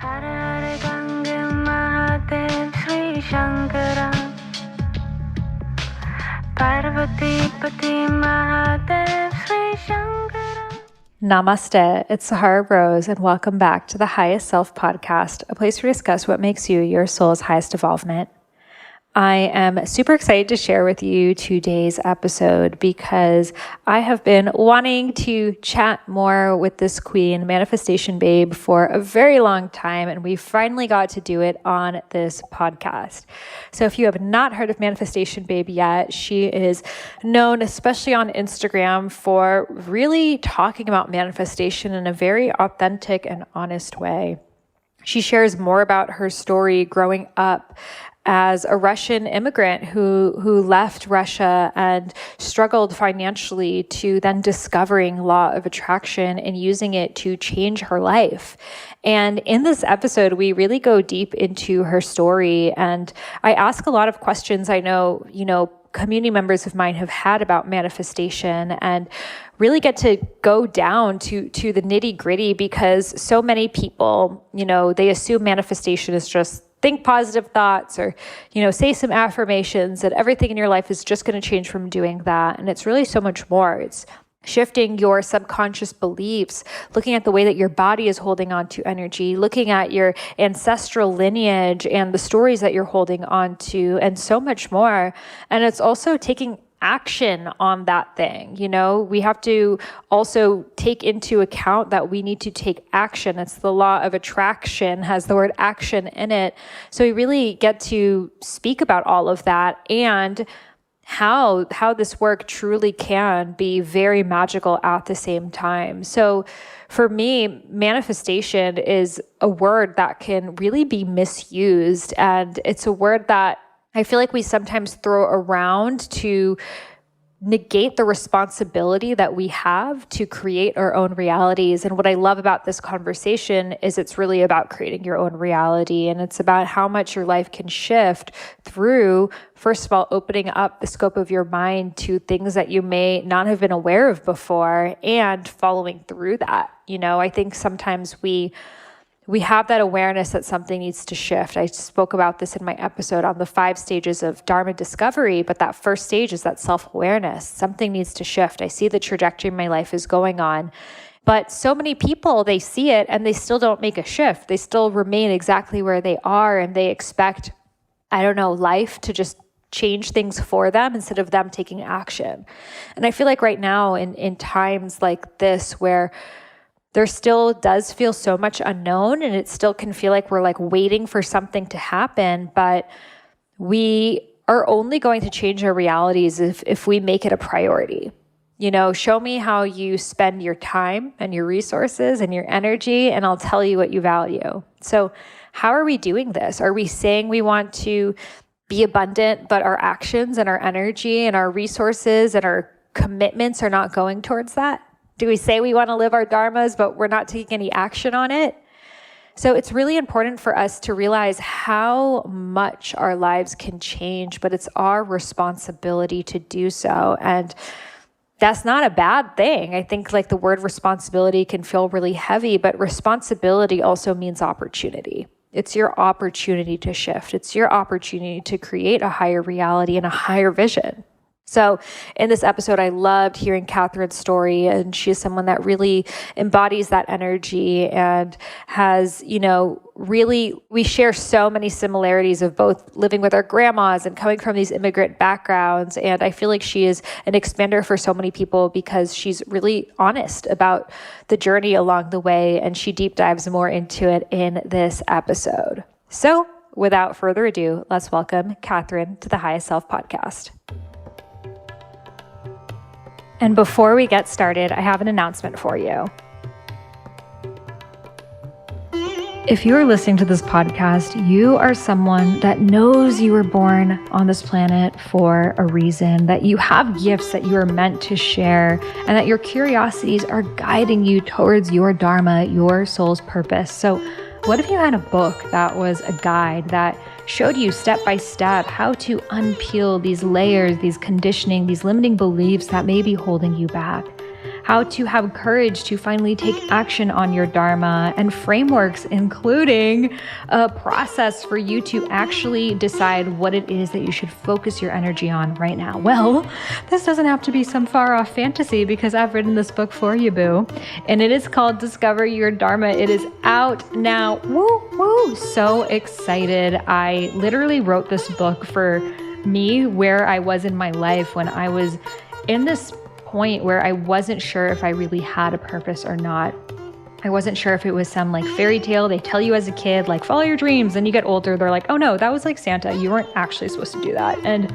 Hare Gange Mahadev Sri Shankara Parvati Pati Mahadev Sri Shankara. Namaste, it's Sahara Rose, and welcome back to the Highest Self podcast, a place where we discuss what makes you your soul's highest evolvement. I am super excited to share with you today's episode because I have been wanting to chat more with this queen, manifestation babe, for a very long time, and we finally got to do it on this podcast. So if you have not heard of Manifestation Babe yet, she is known, especially on Instagram, for really talking about manifestation in a very authentic and honest way. She shares more about her story growing up as a Russian immigrant who left Russia and struggled financially to then discovering law of attraction and using it to change her life. And in this episode, we really go deep into her story, and I ask a lot of questions I know, community members of mine have had about manifestation, and really get to go down to the nitty gritty, because so many people, they assume manifestation is just think positive thoughts or, say some affirmations, and everything in your life is just going to change from doing that. And it's really so much more. It's shifting your subconscious beliefs, looking at the way that your body is holding on to energy, looking at your ancestral lineage and the stories that you're holding on to, and so much more. And it's also taking action on that thing. We have to also take into account that we need to take action. It's the law of attraction, has the word action in it. So we really get to speak about all of that and how this work truly can be very magical at the same time. So for me, manifestation is a word that can really be misused, and it's a word that I feel like we sometimes throw around to negate the responsibility that we have to create our own realities. And what I love about this conversation is it's really about creating your own reality. And it's about how much your life can shift through, first of all, opening up the scope of your mind to things that you may not have been aware of before, and following through that. I think sometimes we have that awareness that something needs to shift. I spoke about this in my episode on the 5 stages of Dharma discovery, but that first stage is that self-awareness. Something needs to shift. I see the trajectory my life is going on. But so many people, they see it and they still don't make a shift. They still remain exactly where they are, and they expect, life to just change things for them instead of them taking action. And I feel like right now in times like this, where there still does feel so much unknown, and it still can feel like we're waiting for something to happen, but we are only going to change our realities if we make it a priority. Show me how you spend your time and your resources and your energy, and I'll tell you what you value. So how are we doing this? Are we saying we want to be abundant, but our actions and our energy and our resources and our commitments are not going towards that? Do we say we want to live our dharmas, but we're not taking any action on it? So it's really important for us to realize how much our lives can change, but it's our responsibility to do so. And that's not a bad thing. I think the word responsibility can feel really heavy, but responsibility also means opportunity. It's your opportunity to shift. It's your opportunity to create a higher reality and a higher vision. So in this episode, I loved hearing Kathrin's story, and she's someone that really embodies that energy and has, really, we share so many similarities of both living with our grandmas and coming from these immigrant backgrounds. And I feel like she is an expander for so many people because she's really honest about the journey along the way, and she deep dives more into it in this episode. So without further ado, let's welcome Kathrin to the Highest Self podcast. And before we get started, I have an announcement for you. If you are listening to this podcast, you are someone that knows you were born on this planet for a reason, that you have gifts that you are meant to share, and that your curiosities are guiding you towards your Dharma, your soul's purpose. So what if you had a book that was a guide that showed you step by step how to unpeel these layers, these conditioning, these limiting beliefs that may be holding you back? how to have courage to finally take action on your Dharma, and frameworks, including a process for you to actually decide what it is that you should focus your energy on right now. Well, this doesn't have to be some far off fantasy because I've written this book for you, boo. And it is called Discover Your Dharma. It is out now. Woo, woo. So excited. I literally wrote this book for me where I was in my life when I was in this point where I wasn't sure if I really had a purpose or not. I wasn't sure if it was some like fairy tale they tell you as a kid, like follow your dreams, and you get older, they're like, oh no, that was like Santa. You weren't actually supposed to do that. And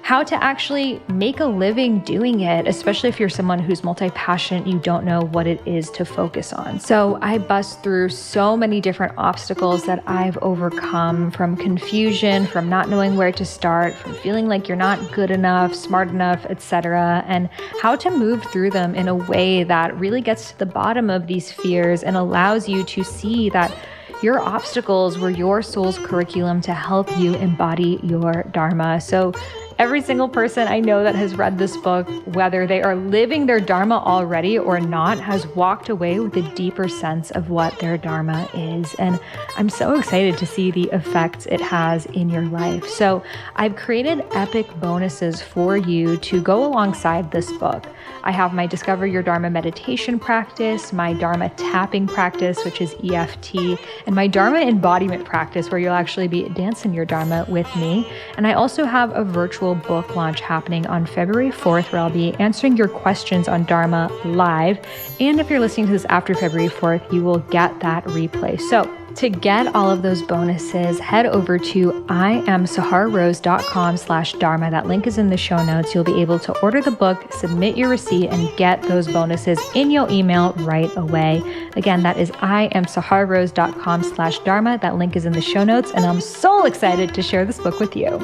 how to actually make a living doing it, especially if you're someone who's multi-passionate, you don't know what it is to focus on. So I bust through so many different obstacles that I've overcome, from confusion, from not knowing where to start, from feeling like you're not good enough, smart enough, etc., and how to move through them in a way that really gets to the bottom of these fears and allows you to see that your obstacles were your soul's curriculum to help you embody your Dharma. So every single person I know that has read this book, whether they are living their Dharma already or not, has walked away with a deeper sense of what their Dharma is. And I'm so excited to see the effects it has in your life. So I've created epic bonuses for you to go alongside this book. I have my Discover Your Dharma meditation practice, my Dharma tapping practice, which is EFT, and my Dharma embodiment practice, where you'll actually be dancing your Dharma with me. And I also have a virtual book launch happening on February 4th, where I'll be answering your questions on Dharma live. And if you're listening to this after February 4th, you will get that replay. So to get all of those bonuses, head over to iamsahararose.com/Dharma. That link is in the show notes. You'll be able to order the book, submit your receipt, and get those bonuses in your email right away. Again, that is iamsahararose.com/Dharma. That link is in the show notes, and I'm so excited to share this book with you.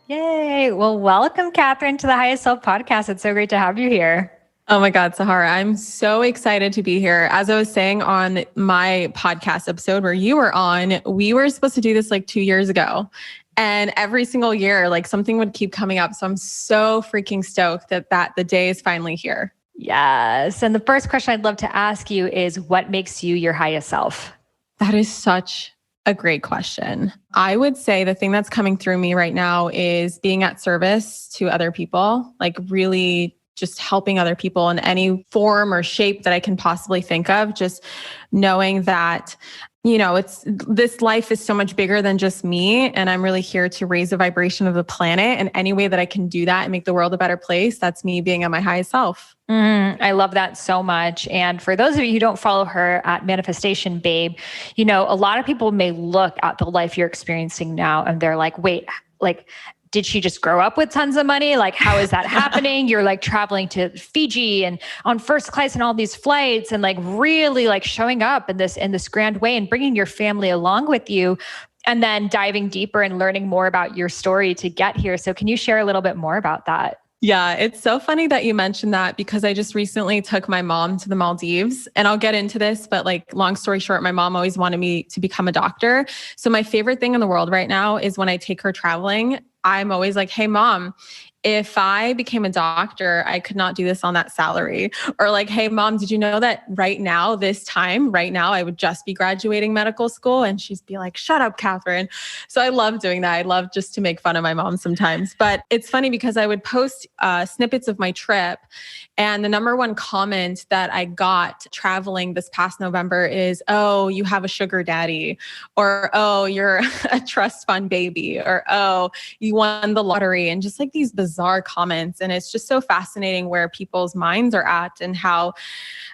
Yay. Well, welcome, Kathrin, to the Highest Self podcast. It's so great to have you here. Oh my God, Sahara, I'm so excited to be here. As I was saying on my podcast episode where you were on, we were supposed to do this like 2 years ago. And every single year, like something would keep coming up. So I'm so freaking stoked that the day is finally here. Yes. And the first question I'd love to ask you is, what makes you your highest self? That is such a great question. I would say the thing that's coming through me right now is being at service to other people, like really just helping other people in any form or shape that I can possibly think of. Just knowing that, you know, this life is so much bigger than just me. And I'm really here to raise the vibration of the planet. And any way that I can do that and make the world a better place, that's me being at my highest self. I love that so much. And for those of you who don't follow her at Manifestation Babe, you know, a lot of people may look at the life you're experiencing now and they're like, wait, like, did she just grow up with tons of money? Like, how is that happening? You're like traveling to Fiji and on first class and all these flights and like really like showing up in this grand way and bringing your family along with you, and then diving deeper and learning more about your story to get here. So can you share a little bit more about that? Yeah, it's so funny that you mentioned that because I just recently took my mom to the Maldives, and I'll get into this, but like long story short, my mom always wanted me to become a doctor. So my favorite thing in the world right now is when I take her traveling, I'm always like, hey mom, if I became a doctor, I could not do this on that salary. Or like, hey mom, did you know that right now, I would just be graduating medical school? And she'd be like, shut up, Kathrin. So I love doing that. I love just to make fun of my mom sometimes. But it's funny because I would post snippets of my trip. And the number one comment that I got traveling this past November is, oh, you have a sugar daddy, or, oh, you're a trust fund baby, or, oh, you won the lottery, and just like these bizarre comments. And it's just so fascinating where people's minds are at and how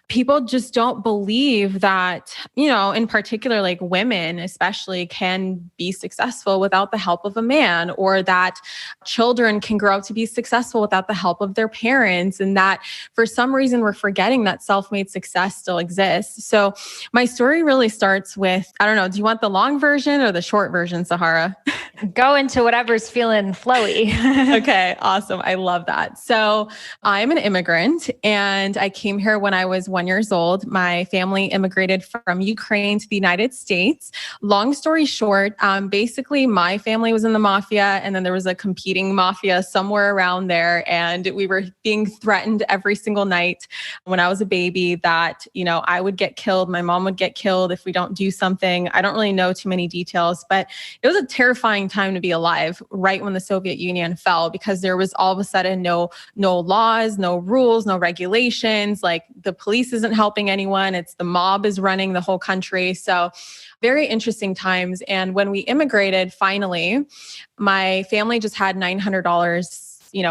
people just don't believe that, you know, in particular, like women especially can be successful without the help of a man, or that children can grow up to be successful without the help of their parents. And that for some reason, we're forgetting that self-made success still exists. So my story really starts with, I don't know, do you want the long version or the short version, Sahara? Go into whatever's feeling flowy. Okay, Awesome. I love that. So I'm an immigrant and I came here when I was 1 year old. My family immigrated from Ukraine to the United States. Long story short, basically my family was in the mafia and then there was a competing mafia somewhere around there. And we were being threatened every single night when I was a baby that, I would get killed. My mom would get killed if we don't do something. I don't really know too many details, but it was a terrifying time to be alive right when the Soviet Union fell, because there was all of a sudden no laws, no rules, no regulations. Like the police isn't helping anyone. It's the mob is running the whole country. So very interesting times. And when we immigrated, finally, my family just had $900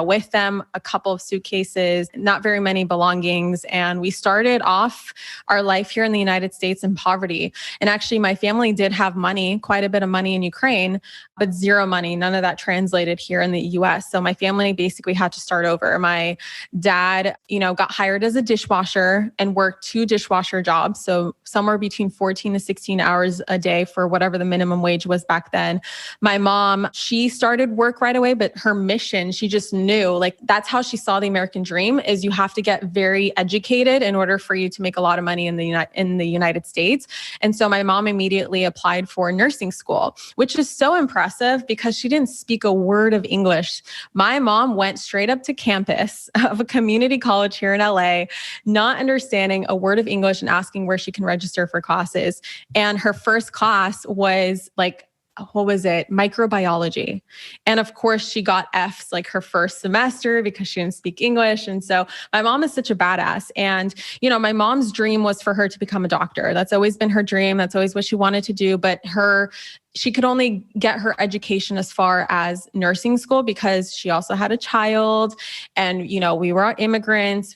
with them, a couple of suitcases, not very many belongings. And we started off our life here in the United States in poverty. And actually, my family did have money, quite a bit of money in Ukraine, but zero money. None of that translated here in the US. So my family basically had to start over. My dad, got hired as a dishwasher and worked 2 dishwasher jobs. So somewhere between 14 to 16 hours a day for whatever the minimum wage was back then. My mom, she started work right away, but her mission, she just knew, like, that's how she saw the American dream, is you have to get very educated in order for you to make a lot of money in the United States. And so my mom immediately applied for nursing school, which is so impressive because she didn't speak a word of English. My mom went straight up to campus of a community college here in LA, not understanding a word of English and asking where she can register for classes. And her first class was like, what was it? Microbiology. And of course she got Fs like her first semester because she didn't speak English. And so my mom is such a badass. And, my mom's dream was for her to become a doctor. That's always been her dream. That's always what she wanted to do. But she could only get her education as far as nursing school because she also had a child. And, we were immigrants.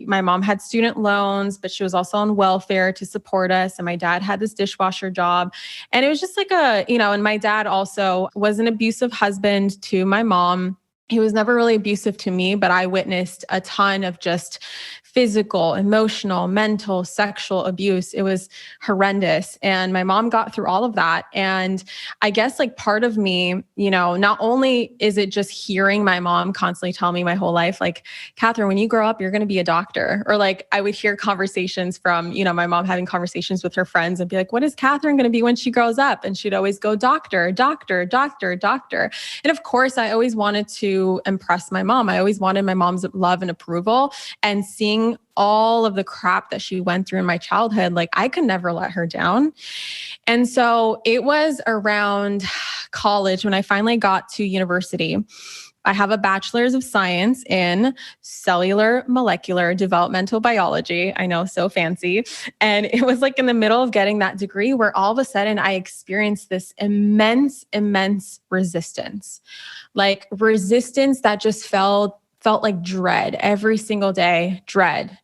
My mom had student loans, but she was also on welfare to support us. And my dad had this dishwasher job. And it was just like and my dad also was an abusive husband to my mom. He was never really abusive to me, but I witnessed a ton of just physical, emotional, mental, sexual abuse. It was horrendous. And my mom got through all of that. And I guess like part of me, not only is it just hearing my mom constantly tell me my whole life, like, Kathrin, when you grow up, you're going to be a doctor. Or like I would hear conversations from, my mom having conversations with her friends and be like, what is Kathrin going to be when she grows up? And she'd always go, doctor, doctor, doctor, doctor. And of course, I always wanted to impress my mom. I always wanted my mom's love and approval, and seeing all of the crap that she went through in my childhood, like I could never let her down. And so it was around college when I finally got to university. I have a bachelor's of science in cellular molecular developmental biology. I know, so fancy. And it was like in the middle of getting that degree where all of a sudden I experienced this immense resistance, like resistance that just felt like dread every single day, dread.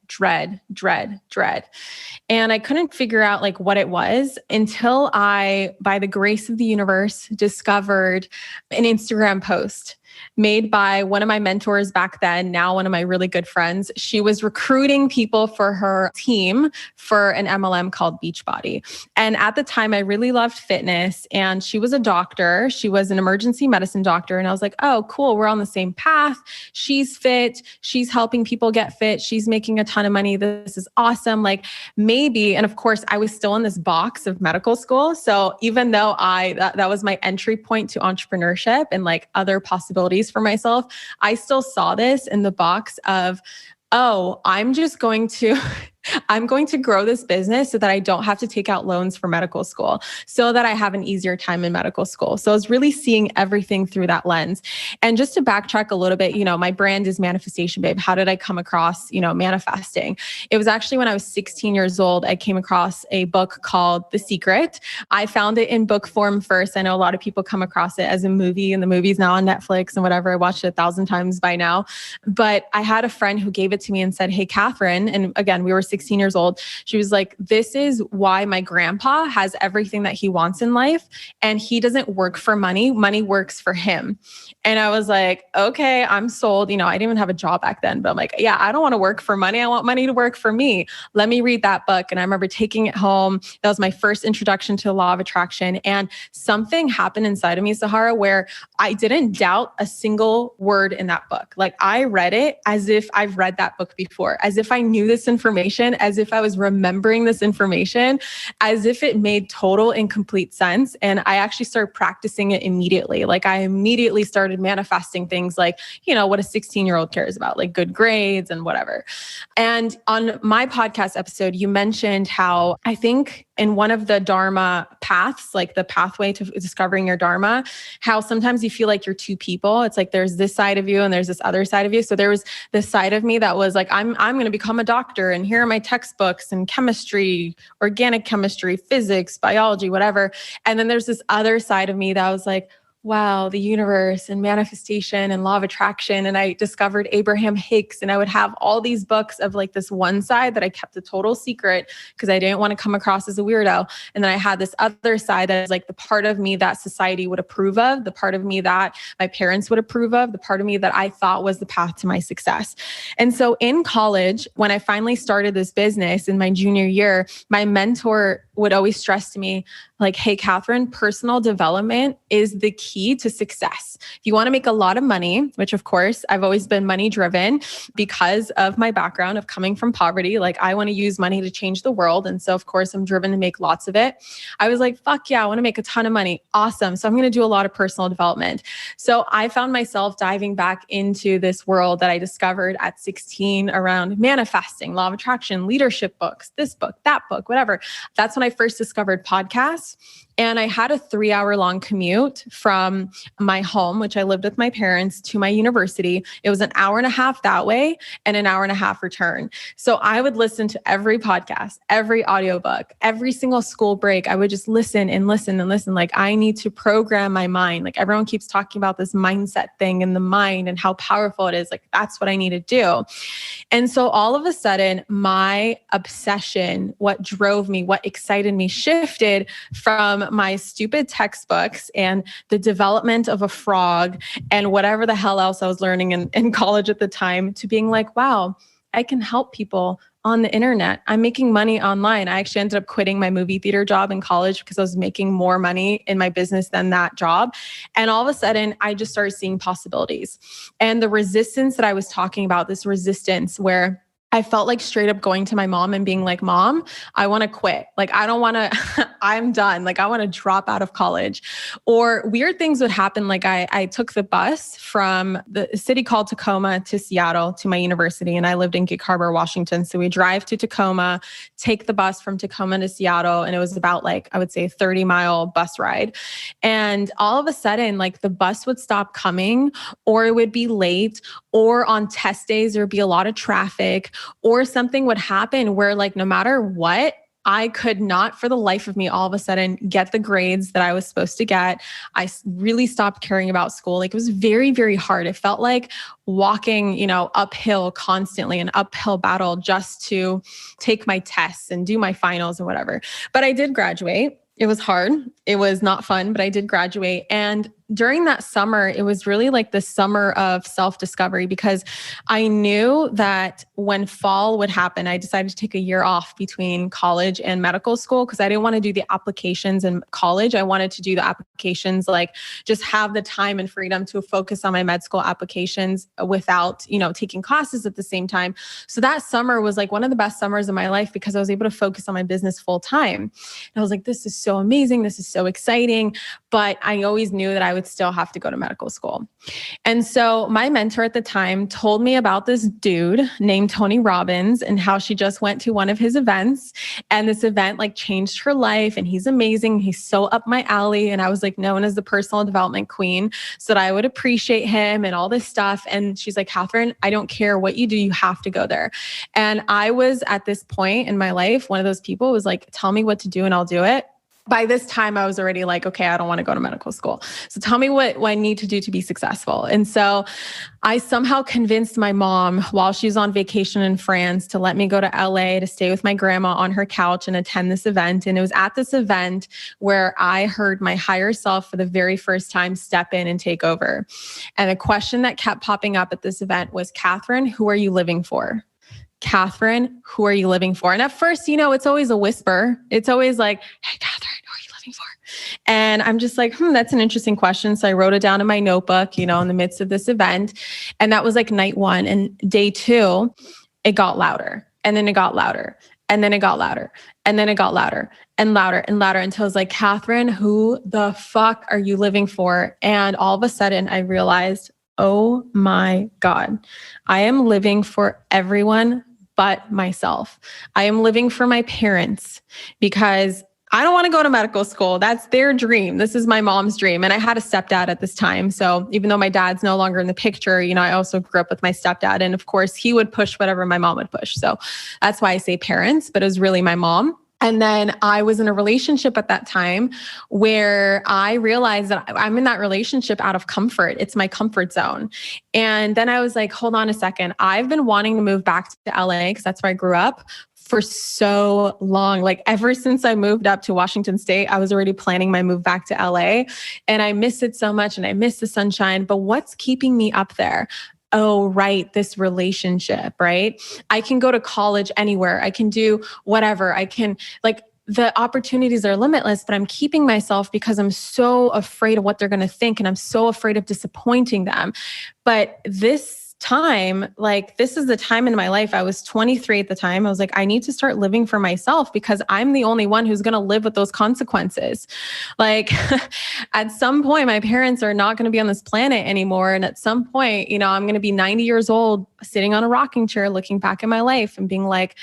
And I couldn't figure out like what it was until I, by the grace of the universe, discovered an Instagram post made by one of my mentors back then, now one of my really good friends. She was recruiting people for her team for an MLM called Beachbody. And at the time, I really loved fitness, and she was a doctor. She was an emergency medicine doctor. And I was like, oh, cool. We're on the same path. She's fit. She's helping people get fit. She's making a ton of money. This is awesome. Like maybe, and of course, I was still in this box of medical school. So even though that was my entry point to entrepreneurship and like other possibilities for myself, I still saw this in the box of, oh, I'm going to grow this business so that I don't have to take out loans for medical school, so that I have an easier time in medical school. So I was really seeing everything through that lens. And just to backtrack a little bit, my brand is Manifestation Babe. How did I come across, manifesting? It was actually when I was 16 years old, I came across a book called The Secret. I found it in book form first. I know a lot of people come across it as a movie, and the movie's now on Netflix and whatever. I watched it 1,000 times by now. But I had a friend who gave it to me and said, hey, Kathrin, and again, we were 16 years old. She was like, this is why my grandpa has everything that he wants in life. And he doesn't work for money. Money works for him. And I was like, okay, I'm sold. I didn't even have a job back then, but I'm like, yeah, I don't want to work for money. I want money to work for me. Let me read that book. And I remember taking it home. That was my first introduction to the law of attraction. And something happened inside of me, Sahara, where I didn't doubt a single word in that book. Like I read it as if I've read that book before, as if I knew this information, as if I was remembering this information, as if it made total and complete sense. And I actually started practicing it immediately. Like I immediately started manifesting things like, what a 16-year-old cares about, like good grades and whatever. And on my podcast episode, you mentioned how I think in one of the Dharma paths, like the pathway to discovering your Dharma, how sometimes you feel like you're two people. It's like there's this side of you and there's this other side of you. So there was this side of me that was like, I'm going to become a doctor and here are my textbooks and chemistry, organic chemistry, physics, biology, whatever. And then there's this other side of me that was like, wow, the universe and manifestation and law of attraction. And I discovered Abraham Hicks, and I would have all these books of like this one side that I kept a total secret because I didn't want to come across as a weirdo. And then I had this other side that is like the part of me that society would approve of, the part of me that my parents would approve of, the part of me that I thought was the path to my success. And so in college, when I finally started this business in my junior year, my mentor would always stress to me, like, hey, Kathrin, personal development is the key to success. If you want to make a lot of money, which of course, I've always been money driven because of my background of coming from poverty. Like I want to use money to change the world. And so of course, I'm driven to make lots of it. I was like, fuck yeah, I want to make a ton of money. Awesome. So I'm going to do a lot of personal development. So I found myself diving back into this world that I discovered at 16 around manifesting, law of attraction, leadership books, this book, that book, whatever. That's when I first discovered podcasts. And I had a 3-hour-long commute from my home, which I lived with my parents, to my university. It was an hour and a half that way and an hour and a half return. So I would listen to every podcast, every audiobook, every single school break. I would just listen and listen and listen. Like I need to program my mind. Like everyone keeps talking about this mindset thing in the mind and how powerful it is. Like that's what I need to do. And so all of a sudden, my obsession, what drove me, what excited me shifted from my stupid textbooks and the development of a frog and whatever the hell else I was learning in college at the time to being like, wow, I can help people on the internet. I'm making money online. I actually ended up quitting my movie theater job in college because I was making more money in my business than that job. And all of a sudden, I just started seeing possibilities. And the resistance that I was talking about, this resistance where I felt like straight up going to my mom and being like, Mom, I want to quit. Like, I don't want to, I'm done. Like, I want to drop out of college. Or weird things would happen. Like I took the bus from the city called Tacoma to Seattle to my university. And I lived in Gig Harbor, Washington. So we drive to Tacoma, take the bus from Tacoma to Seattle. And it was about like, I would say 30-mile bus ride. And all of a sudden, like the bus would stop coming, or it would be late, or on test days, there'd be a lot of traffic, or something would happen where like, no matter what, I could not for the life of me, all of a sudden get the grades that I was supposed to get. I really stopped caring about school. Like it was very, very hard. It felt like walking, uphill constantly, an uphill battle just to take my tests and do my finals and whatever. But I did graduate. It was hard. It was not fun, but I did graduate. And during that summer, it was really like the summer of self-discovery because I knew that when fall would happen, I decided to take a year off between college and medical school because I didn't want to do the applications in college. I wanted to do the applications, like just have the time and freedom to focus on my med school applications without, taking classes at the same time. So that summer was like one of the best summers of my life because I was able to focus on my business full time. And I was like, this is so amazing. This is so exciting. But I always knew that I would still have to go to medical school. And so my mentor at the time told me about this dude named Tony Robbins and how she just went to one of his events. And this event like changed her life. And he's amazing. He's so up my alley. And I was like known as the personal development queen so that I would appreciate him and all this stuff. And she's like, Kathrin, I don't care what you do. You have to go there. And I was at this point in my life, one of those people who was like, tell me what to do and I'll do it. by this time I was already like, okay, I don't want to go to medical school. So tell me what I need to do to be successful. And so I somehow convinced my mom while she's on vacation in France to let me go to LA to stay with my grandma on her couch and attend this event. And it was at this event where I heard my higher self for the very first time step in and take over. And the question that kept popping up at this event was, Kathrin, who are you living for? Kathrin, who are you living for? And at first, it's always a whisper. It's always like, hey, Kathrin, who are you living for? And I'm just like, that's an interesting question. So I wrote it down in my notebook, in the midst of this event. And that was like night 1. And day 2, it got louder. And then it got louder. And then it got louder. And then it got louder and louder and louder until I was like, Kathrin, who the fuck are you living for? And all of a sudden I realized, oh my God, I am living for everyone but myself. I am living for my parents because I don't want to go to medical school. That's their dream. This is my mom's dream. And I had a stepdad at this time. So even though my dad's no longer in the picture, I also grew up with my stepdad. And of course, he would push whatever my mom would push. So that's why I say parents, but it was really my mom. And then I was in a relationship at that time where I realized that I'm in that relationship out of comfort. It's my comfort zone. And then I was like, hold on a second. I've been wanting to move back to LA because that's where I grew up for so long. Like ever since I moved up to Washington State, I was already planning my move back to LA. And I miss it so much and I miss the sunshine. But what's keeping me up there? Oh, right. This relationship, right? I can go to college anywhere. I can do whatever. I can the opportunities are limitless, but I'm keeping myself because I'm so afraid of what they're going to think. And I'm so afraid of disappointing them. But this time, this is the time in my life. I was 23 at the time. I was like, I need to start living for myself because I'm the only one who's going to live with those consequences. At some point, my parents are not going to be on this planet anymore. And at some point, I'm going to be 90 years old, sitting on a rocking chair, looking back at my life and being like,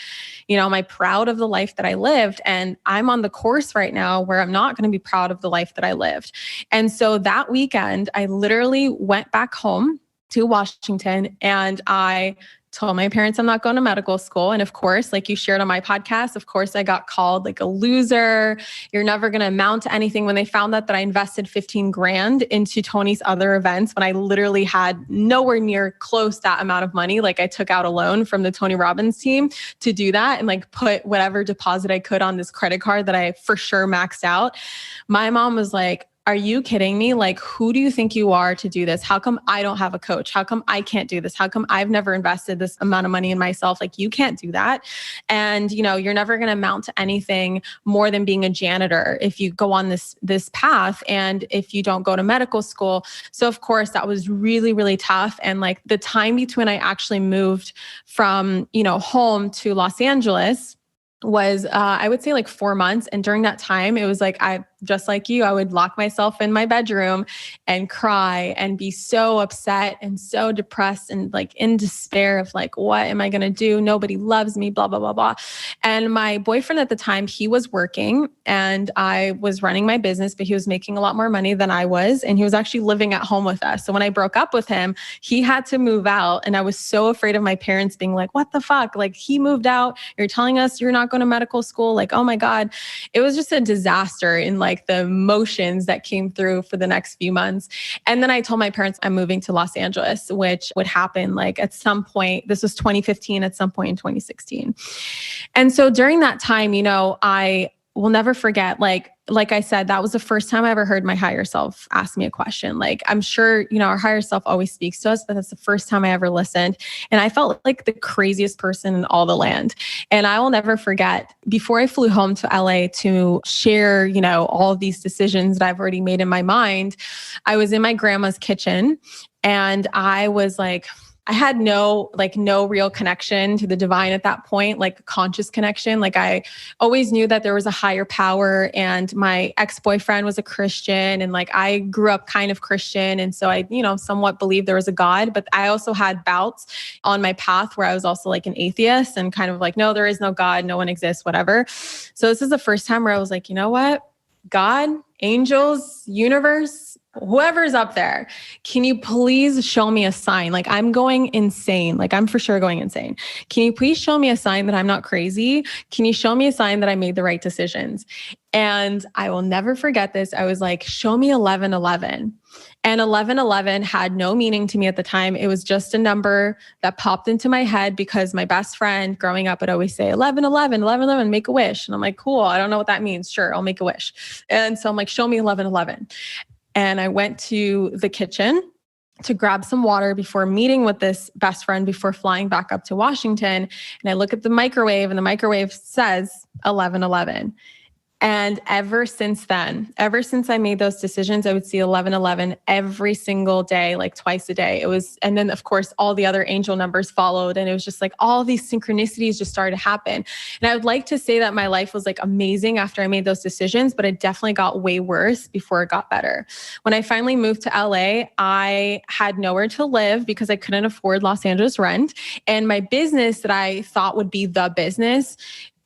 am I proud of the life that I lived? And I'm on the course right now where I'm not going to be proud of the life that I lived. And so that weekend, I literally went back home to Washington and I told my parents I'm not going to medical school. And of course, like you shared on my podcast, of course, I got called like a loser. You're never going to amount to anything. When they found out that I invested 15 grand into Tony's other events, when I literally had nowhere near close that amount of money, like I took out a loan from the Tony Robbins team to do that and put whatever deposit I could on this credit card that I for sure maxed out. My mom was like, are you kidding me? Who do you think you are to do this? How come I don't have a coach? How come I can't do this? How come I've never invested this amount of money in myself? You can't do that. And, you're never going to amount to anything more than being a janitor if you go on this path and if you don't go to medical school. So of course that was really, really tough. And the time between I actually moved from, home to Los Angeles was, I would say 4 months. And during that time, it was just like you, I would lock myself in my bedroom and cry and be so upset and so depressed and in despair of what am I going to do? Nobody loves me, blah, blah, blah, blah. And my boyfriend at the time, he was working and I was running my business, but he was making a lot more money than I was. And he was actually living at home with us. So when I broke up with him, he had to move out. And I was so afraid of my parents being like, what the fuck? He moved out. You're telling us you're not going to medical school. Oh my God. It was just a disaster in the emotions that came through for the next few months. And then I told my parents I'm moving to Los Angeles, which would happen at some point. This was 2015, at some point in 2016. And so during that time, I will never forget, like I said, that was the first time I ever heard my higher self ask me a question. I'm sure, our higher self always speaks to us, but that's the first time I ever listened. And I felt like the craziest person in all the land. And I will never forget, before I flew home to LA to share, all of these decisions that I've already made in my mind, I was in my grandma's kitchen and I was I had no real connection to the divine at that point, a conscious connection. I always knew that there was a higher power and my ex-boyfriend was a Christian and I grew up kind of Christian. And so I, somewhat believed there was a God, but I also had bouts on my path where I was also an atheist and kind of no, there is no God, no one exists, whatever. So this is the first time where I was you know what? God, angels, universe, whoever's up there, can you please show me a sign? Like I'm going insane. Like I'm for sure going insane. Can you please show me a sign that I'm not crazy? Can you show me a sign that I made the right decisions? And I will never forget this. I was like, show me 1111. And 1111 had no meaning to me at the time. It was just a number that popped into my head because my best friend growing up would always say 1111, 1111, make a wish. And I'm like, cool. I don't know what that means. Sure, I'll make a wish. And so I'm like, show me 1111. And I went to the kitchen to grab some water before meeting with this best friend before flying back up to Washington. And I look at the microwave and the microwave says 1111. And ever since then, ever since I made those decisions, I would see 1111 every single day, like twice a day. It was, and then of course, all the other angel numbers followed. And it was just like all these synchronicities just started to happen. And I would like to say that my life was like amazing after I made those decisions, but it definitely got way worse before it got better. When I finally moved to LA, I had nowhere to live because I couldn't afford Los Angeles rent. And my business that I thought would be the business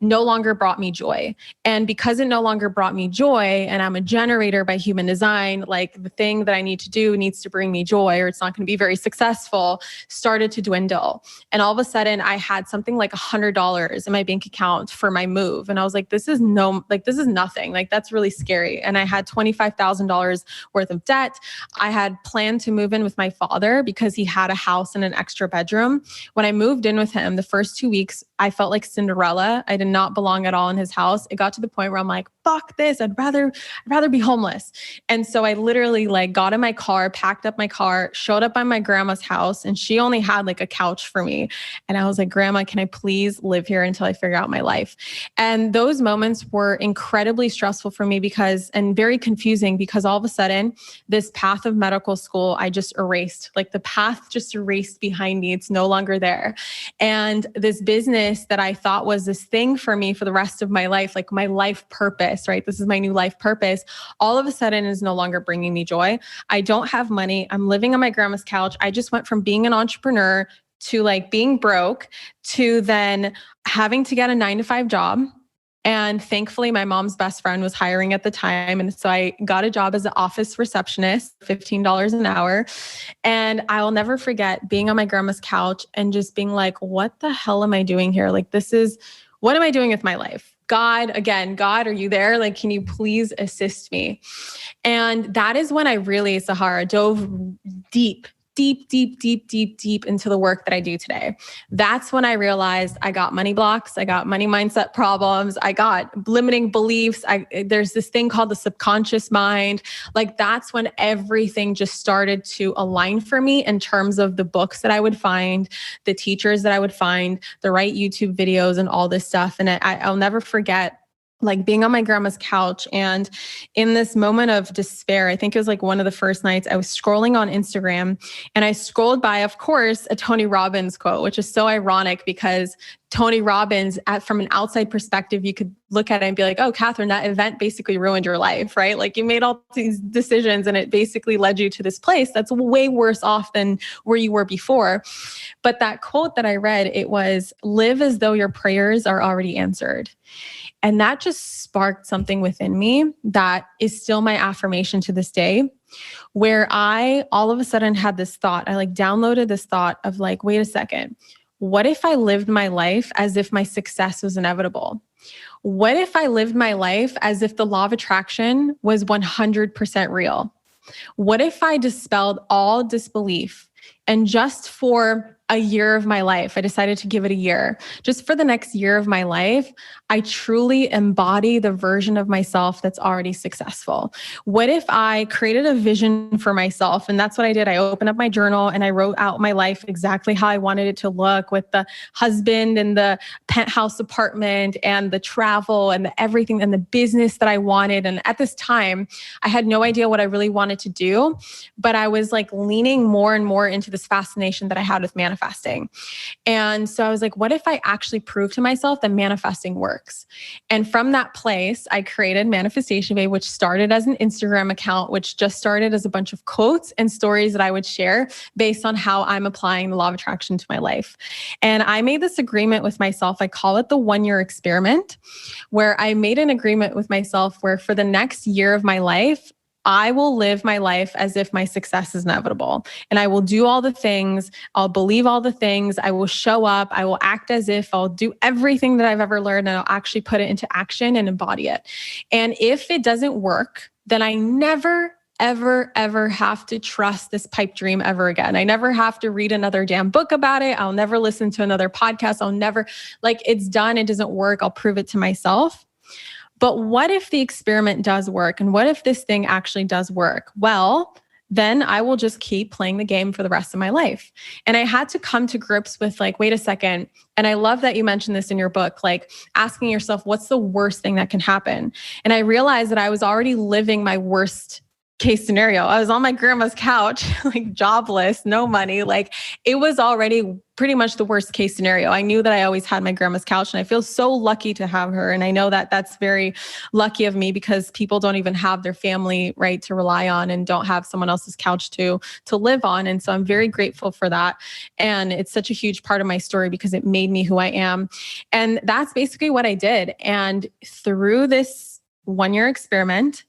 no longer brought me joy. And because it no longer brought me joy, and I'm a generator by human design, like the thing that I need to do needs to bring me joy or it's not going to be very successful, started to dwindle. And all of a sudden I had something like $100 in my bank account for my move. And I was like, this is nothing. Like that's really scary. And I had $25,000 worth of debt. I had planned to move in with my father because he had a house and an extra bedroom. When I moved in with him, the first 2 weeks, I felt like Cinderella. I did not belong at all in his house. It got to the point where I'm like, fuck this. I'd rather be homeless. And so I literally like got in my car, packed up my car, showed up by my grandma's house, and she only had like a couch for me. And I was like, Grandma, can I please live here until I figure out my life? And those moments were incredibly stressful for me and very confusing because all of a sudden this path of medical school, I just erased, like the path just erased behind me. It's no longer there. And this business that I thought was this thing for me for the rest of my life, like my life purpose, right? This is my new life purpose. All of a sudden is no longer bringing me joy. I don't have money. I'm living on my grandma's couch. I just went from being an entrepreneur to like being broke to then having to get a 9-to-5 job. And thankfully, my mom's best friend was hiring at the time. And so I got a job as an office receptionist, $15 an hour. And I will never forget being on my grandma's couch and just being like, what the hell am I doing here? Like, what am I doing with my life? God, are you there? Like, can you please assist me? And that is when I really, Sahara, dove deep into the work that I do today. That's when I realized I got money blocks. I got money mindset problems. I got limiting beliefs. There's this thing called the subconscious mind. Like that's when everything just started to align for me in terms of the books that I would find, the teachers that I would find, the right YouTube videos and all this stuff. And I'll never forget like being on my grandma's couch and in this moment of despair. I think it was like one of the first nights I was scrolling on Instagram and I scrolled by, of course, a Tony Robbins quote, which is so ironic because Tony Robbins, from an outside perspective, you could look at it and be like, oh, Kathrin, that event basically ruined your life, right? Like you made all these decisions and it basically led you to this place that's way worse off than where you were before. But that quote that I read, it was, live as though your prayers are already answered. And that just sparked something within me that is still my affirmation to this day, where I all of a sudden had this thought. I like downloaded this thought of like, wait a second. What if I lived my life as if my success was inevitable? What if I lived my life as if the law of attraction was 100% real? What if I dispelled all disbelief and just for a year of my life, I decided to give it a year. Just for the next year of my life, I truly embody the version of myself that's already successful. What if I created a vision for myself? And that's what I did. I opened up my journal and I wrote out my life exactly how I wanted it to look, with the husband and the penthouse apartment and the travel and the everything and the business that I wanted. And at this time, I had no idea what I really wanted to do, but I was like leaning more and more into this fascination that I had with manifesting. And so I was like, what if I actually prove to myself that manifesting works? And from that place, I created Manifestation Babe, which started as an Instagram account, which just started as a bunch of quotes and stories that I would share based on how I'm applying the law of attraction to my life. And I made this agreement with myself. I call it the 1-year experiment, where I made an agreement with myself where for the next year of my life, I will live my life as if my success is inevitable. And I will do all the things. I'll believe all the things. I will show up. I will act as if I'll do everything that I've ever learned, and I'll actually put it into action and embody it. And if it doesn't work, then I never ever have to trust this pipe dream ever again. I never have to read another damn book about it. I'll never listen to another podcast. I'll never, like, it's done. It doesn't work. I'll prove it to myself. But what if the experiment does work? And what if this thing actually does work? Well, then I will just keep playing the game for the rest of my life. And I had to come to grips with, like, wait a second. And I love that you mentioned this in your book, like asking yourself, what's the worst thing that can happen? And I realized that I was already living my worst case scenario. I was on my grandma's couch, like jobless, no money. Like, it was already pretty much the worst case scenario. I knew that I always had my grandma's couch, and I feel so lucky to have her. And I know that that's very lucky of me, because people don't even have their family, right, to rely on, and don't have someone else's couch to live on. And so I'm very grateful for that. And it's such a huge part of my story because it made me who I am. And that's basically what I did. And through this 1-year experiment,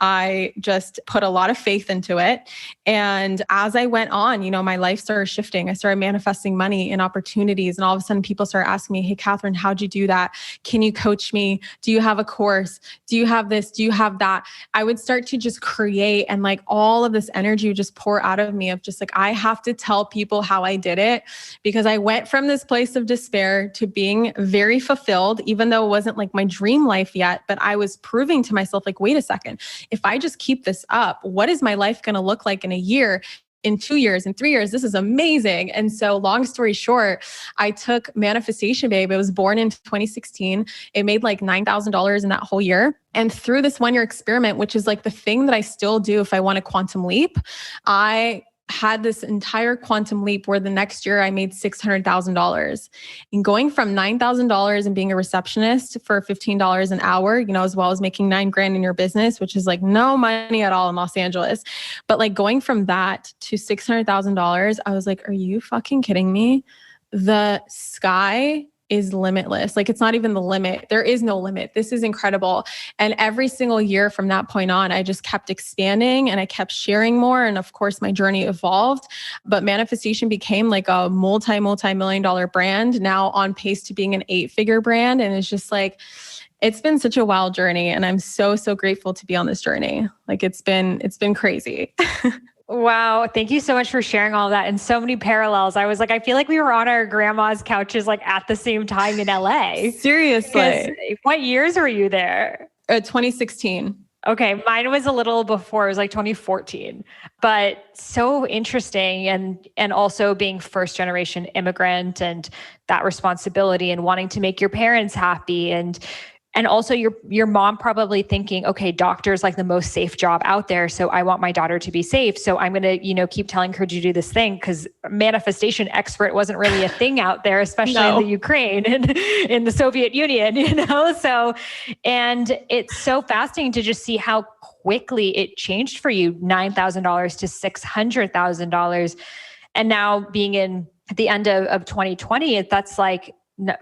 I just put a lot of faith into it. And as I went on, my life started shifting. I started manifesting money and opportunities. And all of a sudden people started asking me, hey, Kathrin, how'd you do that? Can you coach me? Do you have a course? Do you have this? Do you have that? I would start to just create, and like all of this energy would just pour out of me of just like, I have to tell people how I did it, because I went from this place of despair to being very fulfilled, even though it wasn't like my dream life yet, but I was proving to myself, like, wait a second, if I just keep this up, what is my life going to look like in a year, in 2 years, in 3 years? This is amazing. And so long story short, I took Manifestation Babe. It was born in 2016. It made like $9,000 in that whole year. And through this 1-year experiment, which is like the thing that I still do if I want a quantum leap, I had this entire quantum leap where the next year I made $600,000. And going from $9,000 and being a receptionist for $15 an hour, as well as making $9,000 in your business, which is like no money at all in Los Angeles. But like going from that to $600,000, I was like, are you fucking kidding me? The sky is limitless. Like, it's not even the limit. There is no limit. This is incredible. And every single year from that point on, I just kept expanding and I kept sharing more. And of course, my journey evolved, but Manifestation became like a multi-million dollar brand, now on pace to being an 8-figure brand. And it's just like, it's been such a wild journey. And I'm so grateful to be on this journey. Like, it's been crazy. Wow. Thank you so much for sharing all of that, and so many parallels. I was like, I feel like we were on our grandma's couches like at the same time in LA. Seriously. What years were you there? 2016. Okay. Mine was a little before. It was like 2014, but so interesting. And also being first generation immigrant, and that responsibility, and wanting to make your parents happy, and also your mom probably thinking, okay, doctor's like the most safe job out there, so I want my daughter to be safe. So I'm going to, keep telling her to do this thing, because manifestation expert wasn't really a thing out there, especially in the Ukraine and in the Soviet Union, So, and it's so fascinating to just see how quickly it changed for you, $9,000 to $600,000. And now being in at the end of 2020, that's like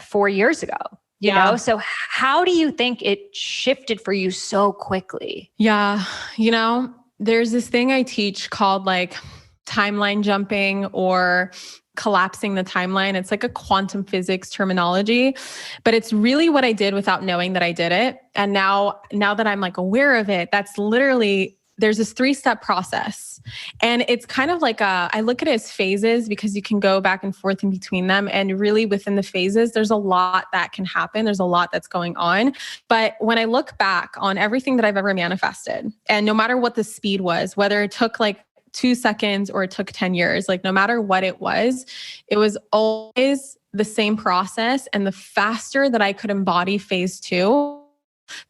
4 years ago. You know, so how do you think it shifted for you so quickly? Yeah. There's this thing I teach called like timeline jumping or collapsing the timeline. It's like a quantum physics terminology, but it's really what I did without knowing that I did it. And now that I'm like aware of it, that's literally, there's this 3-step process. And it's kind of like I look at it as phases, because you can go back and forth in between them. And really within the phases, there's a lot that can happen. There's a lot that's going on. But when I look back on everything that I've ever manifested, and no matter what the speed was, whether it took like 2 seconds or it took 10 years, like no matter what it was always the same process. And the faster that I could embody phase 2,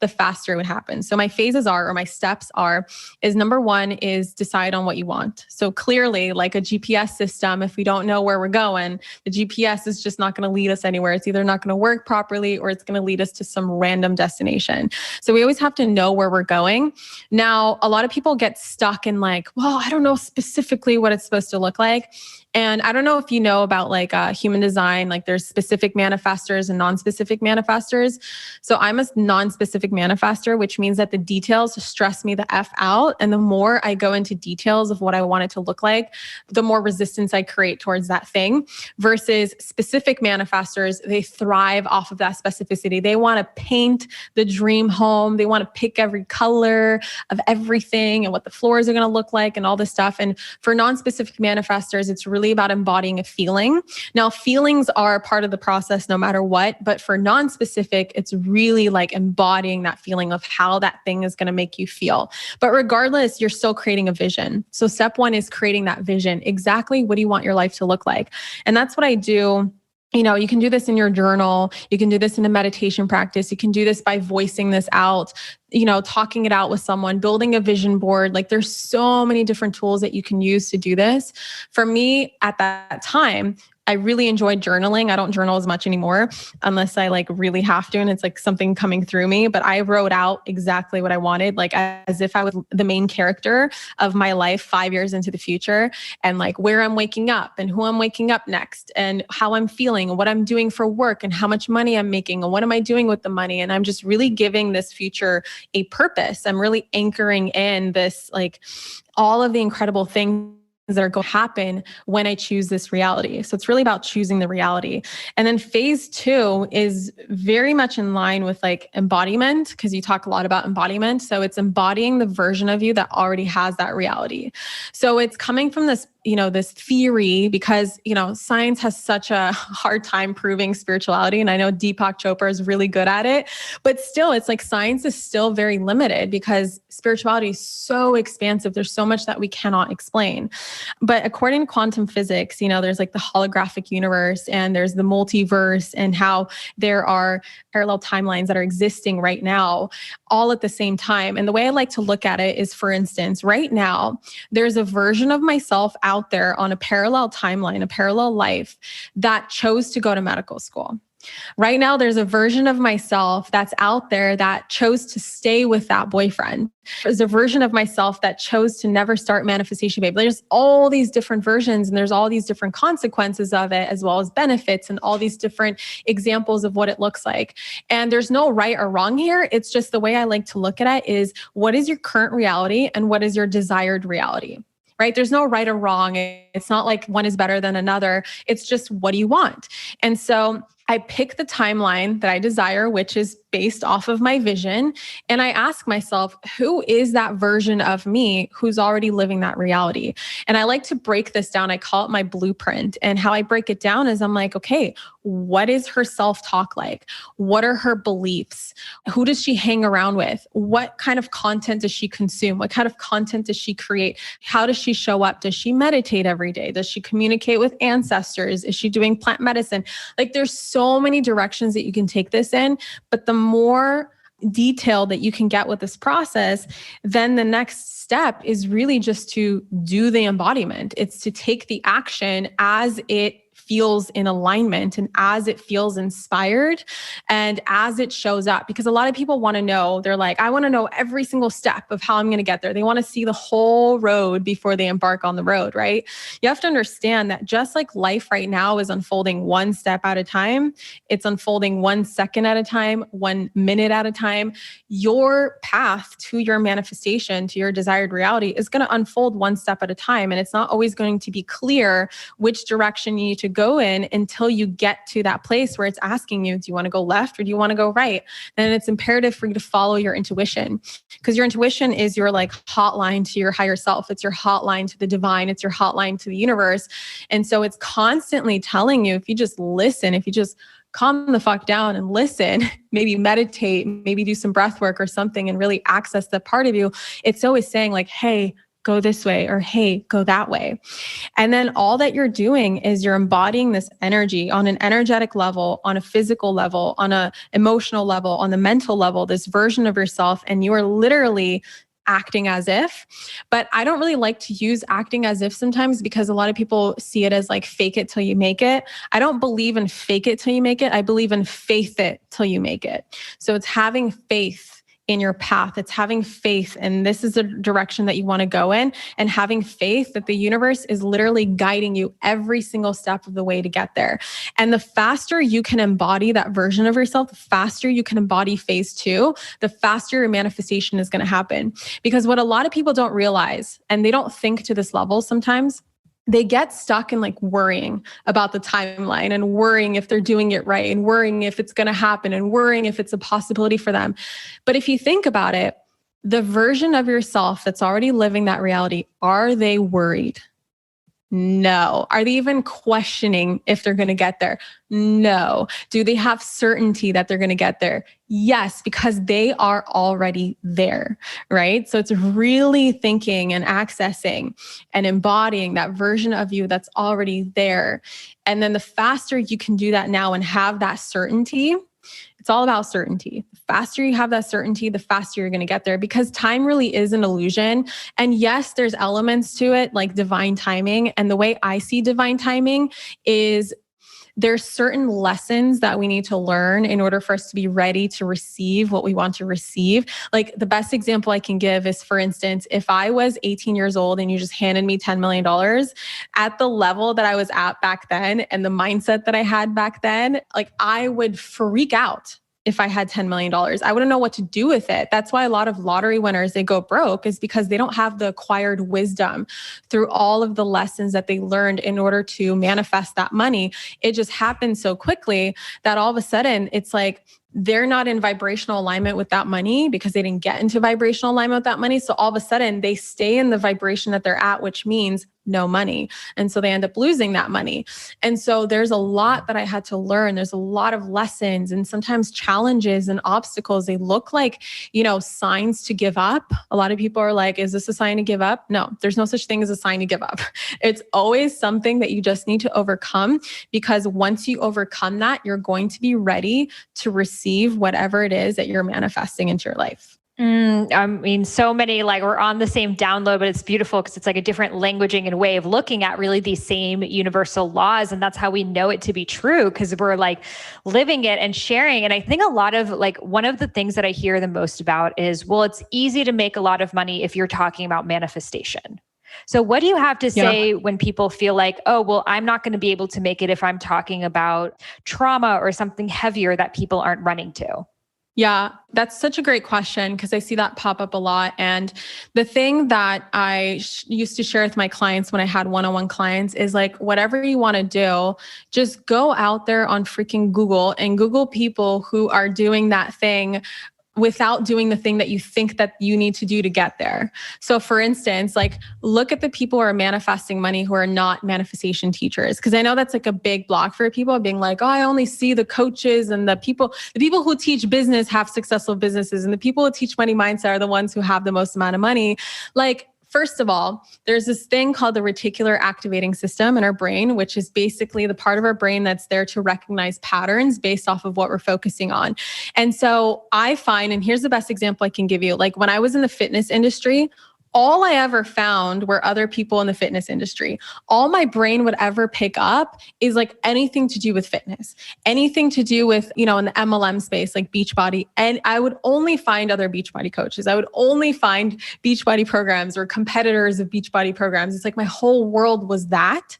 the faster it would happen. So my phases are, or my steps are, is number 1 is decide on what you want. So clearly, like a GPS system, if we don't know where we're going, the GPS is just not going to lead us anywhere. It's either not going to work properly, or it's going to lead us to some random destination. So we always have to know where we're going. Now, a lot of people get stuck in like, well, I don't know specifically what it's supposed to look like. And I don't know if you know about like human design, like there's specific manifestors and non-specific manifestors. So I'm a non-specific manifestor, which means that the details stress me the F out. And the more I go into details of what I want it to look like, the more resistance I create towards that thing. Versus specific manifestors, they thrive off of that specificity. They want to paint the dream home. They want to pick every color of everything and what the floors are going to look like and all this stuff. And for non-specific manifestors, it's really about embodying a feeling. Now, feelings are part of the process no matter what, but for non-specific, it's really like embodying that feeling of how that thing is going to make you feel. But regardless, you're still creating a vision. So step one is creating that vision. Exactly what do you want your life to look like? And that's what I do. You know, you can do this in your journal. You can do this in a meditation practice. You can do this by voicing this out, you know, talking it out with someone, building a vision board. Like there's so many different tools that you can use to do this. For me at that time, I really enjoyed journaling. I don't journal as much anymore unless I like really have to and it's like something coming through me. But I wrote out exactly what I wanted, like as if I was the main character of my life 5 years into the future, and like where I'm waking up and who I'm waking up next and how I'm feeling and what I'm doing for work and how much money I'm making and what am I doing with the money. And I'm just really giving this future a purpose. I'm really anchoring in this, like all of the incredible things that are going to happen when I choose this reality. So it's really about choosing the reality. And then phase 2 is very much in line with like embodiment, because you talk a lot about embodiment. So it's embodying the version of you that already has that reality. So it's coming from this, you know, this theory, because, you know, science has such a hard time proving spirituality. And I know Deepak Chopra is really good at it, but still it's like science is still very limited because spirituality is so expansive. There's so much that we cannot explain. But according to quantum physics, you know, there's like the holographic universe and there's the multiverse and how there are parallel timelines that are existing right now, all at the same time. And the way I like to look at it is, for instance, right now, there's a version of myself out there on a parallel timeline, a parallel life that chose to go to medical school. Right now, there's a version of myself that's out there that chose to stay with that boyfriend. There's a version of myself that chose to never start manifestation baby. There's all these different versions and there's all these different consequences of it, as well as benefits and all these different examples of what it looks like. And there's no right or wrong here. It's just the way I like to look at it is, what is your current reality and what is your desired reality? Right? There's no right or wrong. It's not like one is better than another. It's just, what do you want? And so I pick the timeline that I desire, which is based off of my vision. And I ask myself, who is that version of me who's already living that reality? And I like to break this down. I call it my blueprint. And how I break it down is I'm like, okay, what is her self-talk like? What are her beliefs? Who does she hang around with? What kind of content does she consume? What kind of content does she create? How does she show up? Does she meditate every day? Does she communicate with ancestors? Is she doing plant medicine? Like there's so many directions that you can take this in, but the more detail that you can get with this process, then the next step is really just to do the embodiment. It's to take the action as it feels in alignment and as it feels inspired and as it shows up. Because a lot of people want to know, they're like, I want to know every single step of how I'm going to get there. They want to see the whole road before they embark on the road, right? You have to understand that just like life right now is unfolding one step at a time, it's unfolding 1 second at a time, 1 minute at a time. Your path to your manifestation, to your desired reality is going to unfold 1 step at a time. And it's not always going to be clear which direction you need to go in until you get to that place where it's asking you, do you want to go left or do you want to go right? Then it's imperative for you to follow your intuition, because your intuition is your like hotline to your higher self. It's your hotline to the divine. It's your hotline to the universe. And so it's constantly telling you, if you just listen, if you just calm the fuck down and listen, maybe meditate, maybe do some breath work or something and really access that part of you. It's always saying like, hey, go this way, or hey, go that way. And then all that you're doing is you're embodying this energy on an energetic level, on a physical level, on an emotional level, on the mental level, this version of yourself. And you are literally acting as if. But I don't really like to use acting as if sometimes, because a lot of people see it as like fake it till you make it. I don't believe in fake it till you make it. I believe in faith it till you make it. So it's having faith in your path. It's having faith, and this is the direction that you want to go in, and having faith that the universe is literally guiding you every single step of the way to get there. And the faster you can embody that version of yourself, the faster you can embody phase 2, the faster your manifestation is going to happen. Because what a lot of people don't realize, and they don't think to this level sometimes, they get stuck in like worrying about the timeline and worrying if they're doing it right and worrying if it's going to happen and worrying if it's a possibility for them. But if you think about it, the version of yourself that's already living that reality, are they worried? No. Are they even questioning if they're going to get there? No. Do they have certainty that they're going to get there? Yes, because they are already there, right? So it's really thinking and accessing and embodying that version of you that's already there. And then the faster you can do that now and have that certainty, it's all about certainty. The faster you have that certainty, the faster you're going to get there, because time really is an illusion. And yes, there's elements to it like divine timing. And the way I see divine timing is there's certain lessons that we need to learn in order for us to be ready to receive what we want to receive. Like the best example I can give is, for instance, if I was 18 years old and you just handed me $10 million at the level that I was at back then and the mindset that I had back then, like I would freak out. If I had $10 million, I wouldn't know what to do with it. That's why a lot of lottery winners, they go broke, is because they don't have the acquired wisdom through all of the lessons that they learned in order to manifest that money. It just happens so quickly that all of a sudden it's like they're not in vibrational alignment with that money because they didn't get into vibrational alignment with that money. So all of a sudden they stay in the vibration that they're at, which means no money. And so they end up losing that money. And so there's a lot that I had to learn. There's a lot of lessons and sometimes challenges and obstacles. They look like, signs to give up. A lot of people are like, is this a sign to give up? No, there's no such thing as a sign to give up. It's always something that you just need to overcome, because once you overcome that, you're going to be ready to receive whatever it is that you're manifesting into your life. I mean, so many, like we're on the same download, but it's beautiful because it's like a different languaging and way of looking at really these same universal laws. And that's how we know it to be true, because we're like living it and sharing. And I think a lot of like, one of the things that I hear the most about is, well, it's easy to make a lot of money if you're talking about manifestation. So what do you have to say when people feel like, oh, well, I'm not going to be able to make it if I'm talking about trauma or something heavier that people aren't running to? Yeah, that's such a great question, because I see that pop up a lot. And the thing that I used to share with my clients when I had one-on-one clients is like, whatever you want to do, just go out there on freaking Google and Google people who are doing that thing without doing the thing that you think that you need to do to get there. So for instance, like look at the people who are manifesting money who are not manifestation teachers. Because I know that's like a big block for people, being like, oh, I only see the coaches and the people who teach business have successful businesses, and the people who teach money mindset are the ones who have the most amount of money. Like, first of all, there's this thing called the reticular activating system in our brain, which is basically the part of our brain that's there to recognize patterns based off of what we're focusing on. And so I find, and here's the best example I can give you, like when I was in the fitness industry, all I ever found were other people in the fitness industry. All my brain would ever pick up is like anything to do with fitness, anything to do with, in the MLM space, like Beachbody. And I would only find other Beachbody coaches. I would only find Beachbody programs or competitors of Beachbody programs. It's like my whole world was that.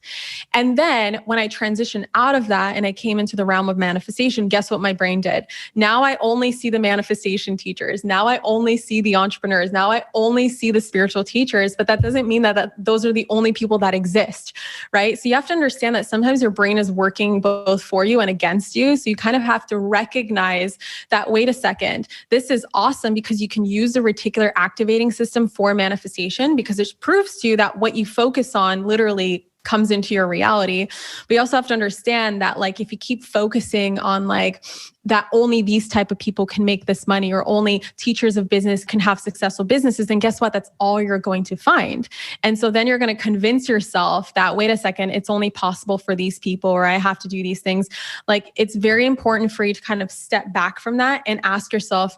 And then when I transitioned out of that and I came into the realm of manifestation, guess what my brain did? Now I only see the manifestation teachers. Now I only see the entrepreneurs. Now I only see the spiritual teachers, but that doesn't mean that those are the only people that exist, right? So you have to understand that sometimes your brain is working both for you and against you. So you kind of have to recognize that, wait a second, this is awesome because you can use the reticular activating system for manifestation, because it proves to you that what you focus on literally comes into your reality. But you also have to understand that, like, if you keep focusing on like that only these type of people can make this money, or only teachers of business can have successful businesses, then guess what? That's all you're going to find. And so then you're going to convince yourself that, wait a second, it's only possible for these people, or I have to do these things. Like, it's very important for you to kind of step back from that and ask yourself,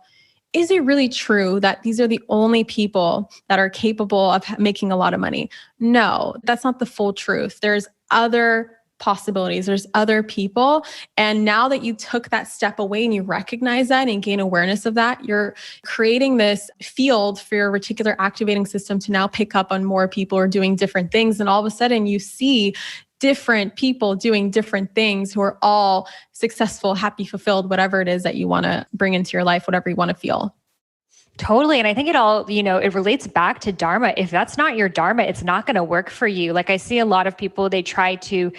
is it really true that these are the only people that are capable of making a lot of money? No, that's not the full truth. There's other possibilities. There's other people. And now that you took that step away and you recognize that and gain awareness of that, you're creating this field for your reticular activating system to now pick up on more people who are doing different things. And all of a sudden you see different people doing different things who are all successful, happy, fulfilled, whatever it is that you want to bring into your life, whatever you want to feel. Totally. And I think it all, it relates back to Dharma. If that's not your Dharma, it's not going to work for you. Like I see a lot of people, they try to,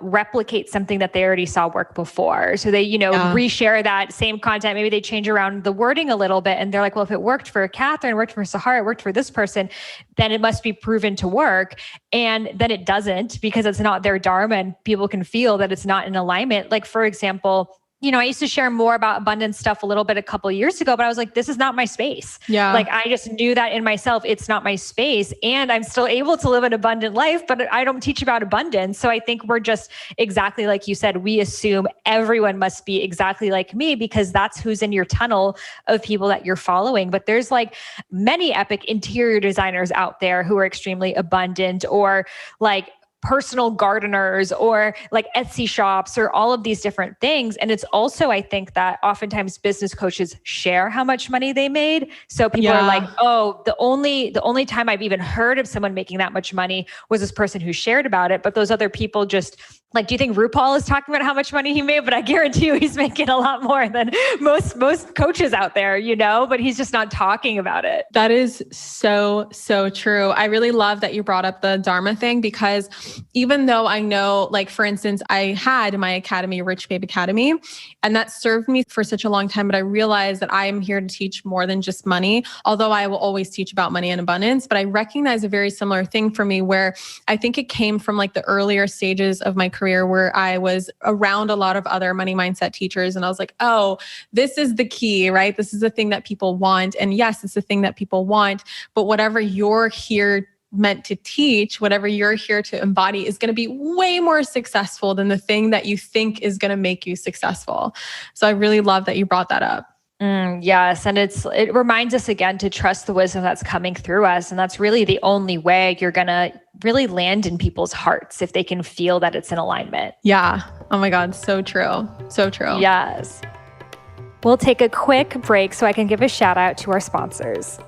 replicate something that they already saw work before. So they, reshare that same content. Maybe they change around the wording a little bit. And they're like, well, if it worked for Kathrin, it worked for Sahara, it worked for this person, then it must be proven to work. And then it doesn't, because it's not their Dharma and people can feel that it's not in alignment. Like, for example, I used to share more about abundance stuff a little bit a couple of years ago, but I was like, this is not my space. Yeah. Like I just knew that in myself, it's not my space, and I'm still able to live an abundant life, but I don't teach about abundance. So I think we're just exactly like you said, we assume everyone must be exactly like me because that's who's in your tunnel of people that you're following. But there's like many epic interior designers out there who are extremely abundant, or like personal gardeners, or like Etsy shops, or all of these different things. And it's also, I think that oftentimes business coaches share how much money they made. So people are like, oh, the only time I've even heard of someone making that much money was this person who shared about it. But those other people just like, do you think RuPaul is talking about how much money he made? But I guarantee you he's making a lot more than most coaches out there, but he's just not talking about it. That is so, so true. I really love that you brought up the Dharma thing, because even though I know, like, for instance, I had my academy, Rich Babe Academy, and that served me for such a long time, but I realized that I am here to teach more than just money, although I will always teach about money and abundance. But I recognize a very similar thing for me, where I think it came from like the earlier stages of my career, where I was around a lot of other money mindset teachers. And I was like, oh, this is the key, right? This is the thing that people want. And yes, it's the thing that people want, but whatever you're here meant to teach, whatever you're here to embody, is going to be way more successful than the thing that you think is going to make you successful. So I really love that you brought that up. Yes. And it reminds us again to trust the wisdom that's coming through us. And that's really the only way you're going to really land in people's hearts, if they can feel that it's in alignment. Yeah. Oh my God. So true. So true. Yes. We'll take a quick break so I can give a shout out to our sponsors.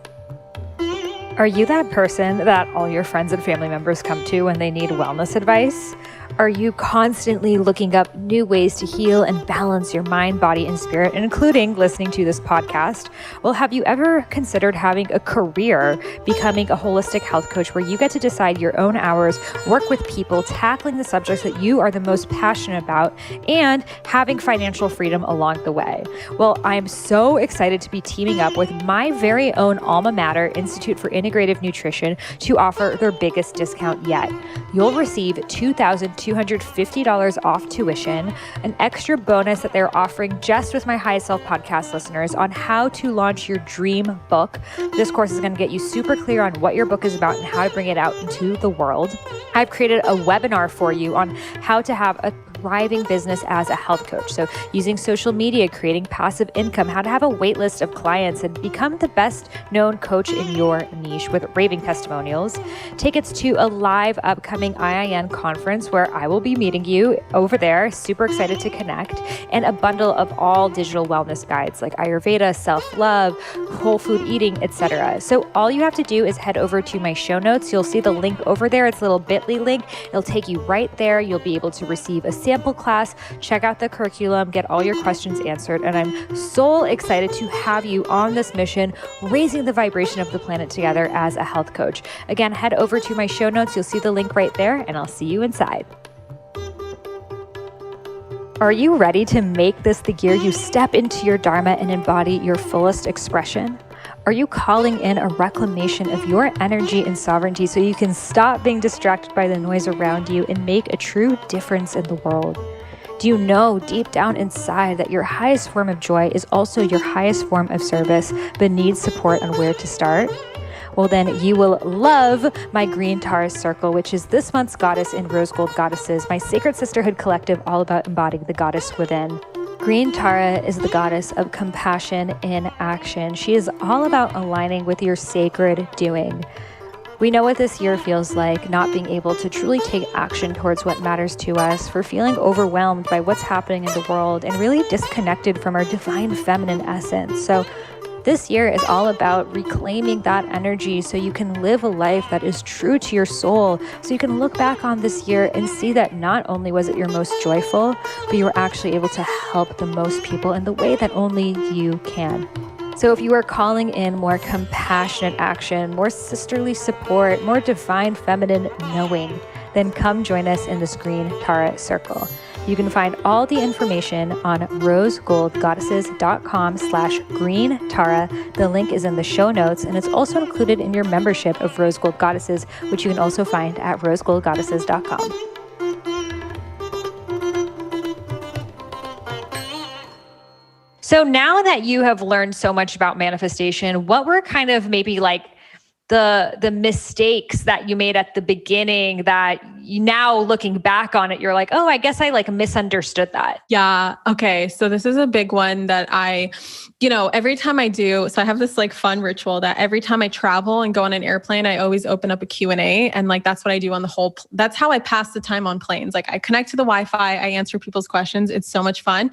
Are you that person that all your friends and family members come to when they need wellness advice? Are you constantly looking up new ways to heal and balance your mind, body, and spirit, including listening to this podcast? Well, have you ever considered having a career becoming a holistic health coach, where you get to decide your own hours, work with people, tackling the subjects that you are the most passionate about, and having financial freedom along the way? Well, I'm so excited to be teaming up with my very own alma mater, Institute for Integrative Nutrition, to offer their biggest discount yet. You'll receive $2,250 off tuition, an extra bonus that they're offering just with my High Self podcast listeners on how to launch your dream book. This course is going to get you super clear on what your book is about and how to bring it out into the world. I've created a webinar for you on how to have a thriving business as a health coach. So using social media, creating passive income, how to have a wait list of clients and become the best known coach in your niche with raving testimonials. Tickets to a live upcoming IIN conference where I will be meeting you over there. Super excited to connect. And a bundle of all digital wellness guides like Ayurveda, self-love, whole food eating, etc. So all you have to do is head over to my show notes. You'll see the link over there. It's a little bit.ly link. It'll take you right there. You'll be able to receive a sample class, check out the curriculum, get all your questions answered. And I'm so excited to have you on this mission, raising the vibration of the planet together as a health coach. Again, head over to my show notes. You'll see the link right there, and I'll see you inside. Are you ready to make this the year you step into your Dharma and embody your fullest expression? Are you calling in a reclamation of your energy and sovereignty so you can stop being distracted by the noise around you and make a true difference in the world? Do you know deep down inside that your highest form of joy is also your highest form of service, but needs support on where to start? Well, then you will love my Green Tara Circle, which is this month's Goddess in Rose Gold Goddesses, my sacred sisterhood collective all about embodying the goddess within. Green Tara is the goddess of compassion in action. She is all about aligning with your sacred doing. We know what this year feels like, not being able to truly take action towards what matters to us, for feeling overwhelmed by what's happening in the world and really disconnected from our divine feminine essence. So this year is all about reclaiming that energy so you can live a life that is true to your soul. So you can look back on this year and see that not only was it your most joyful, but you were actually able to help the most people in the way that only you can. So if you are calling in more compassionate action, more sisterly support, more divine feminine knowing, then come join us in this Green Tara Circle. You can find all the information on rosegoldgoddesses.com/green Tara. The link is in the show notes, and it's also included in your membership of Rose Gold Goddesses, which you can also find at rosegoldgoddesses.com. So now that you have learned so much about manifestation, what were kind of maybe like the mistakes that you made at the beginning that you now looking back on it, you're like, oh, I guess I like misunderstood that? Yeah. Okay. So this is a big one that every time I do, so I have this like fun ritual that every time I travel and go on an airplane, I always open up a Q&A. And like, that's what I do on that's how I pass the time on planes. Like I connect to the Wi-Fi, I answer people's questions. It's so much fun.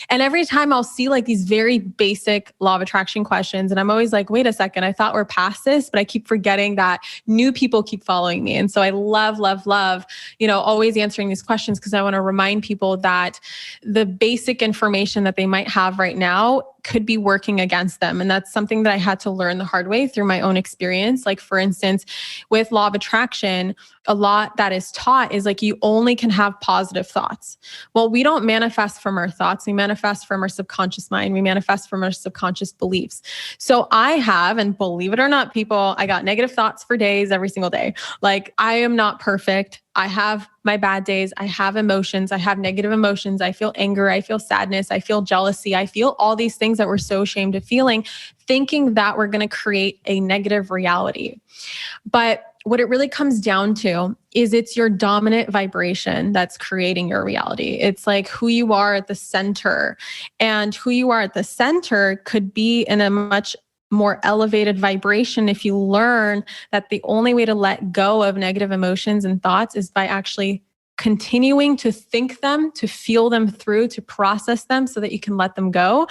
And every time I'll see like these very basic law of attraction questions. And I'm always like, wait a second, I thought we're past this, but I keep forgetting that new people keep following me. And so I love, always answering these questions because I want to remind people that the basic information that they might have right now could be working against them. And that's something that I had to learn the hard way through my own experience. Like for instance, with law of attraction, a lot that is taught is like, you only can have positive thoughts. Well, we don't manifest from our thoughts. We manifest from our subconscious mind. We manifest from our subconscious beliefs. So I have, and believe it or not, people, I got negative thoughts for days, every single day. Like I am not perfect. I have my bad days. I have emotions. I have negative emotions. I feel anger. I feel sadness. I feel jealousy. I feel all these things that we're so ashamed of feeling, thinking that we're going to create a negative reality. But what it really comes down to is it's your dominant vibration that's creating your reality. It's like who you are at the center, and who you are at the center could be in a much more elevated vibration if you learn that the only way to let go of negative emotions and thoughts is by actually continuing to think them, to feel them through, to process them so that you can let them go.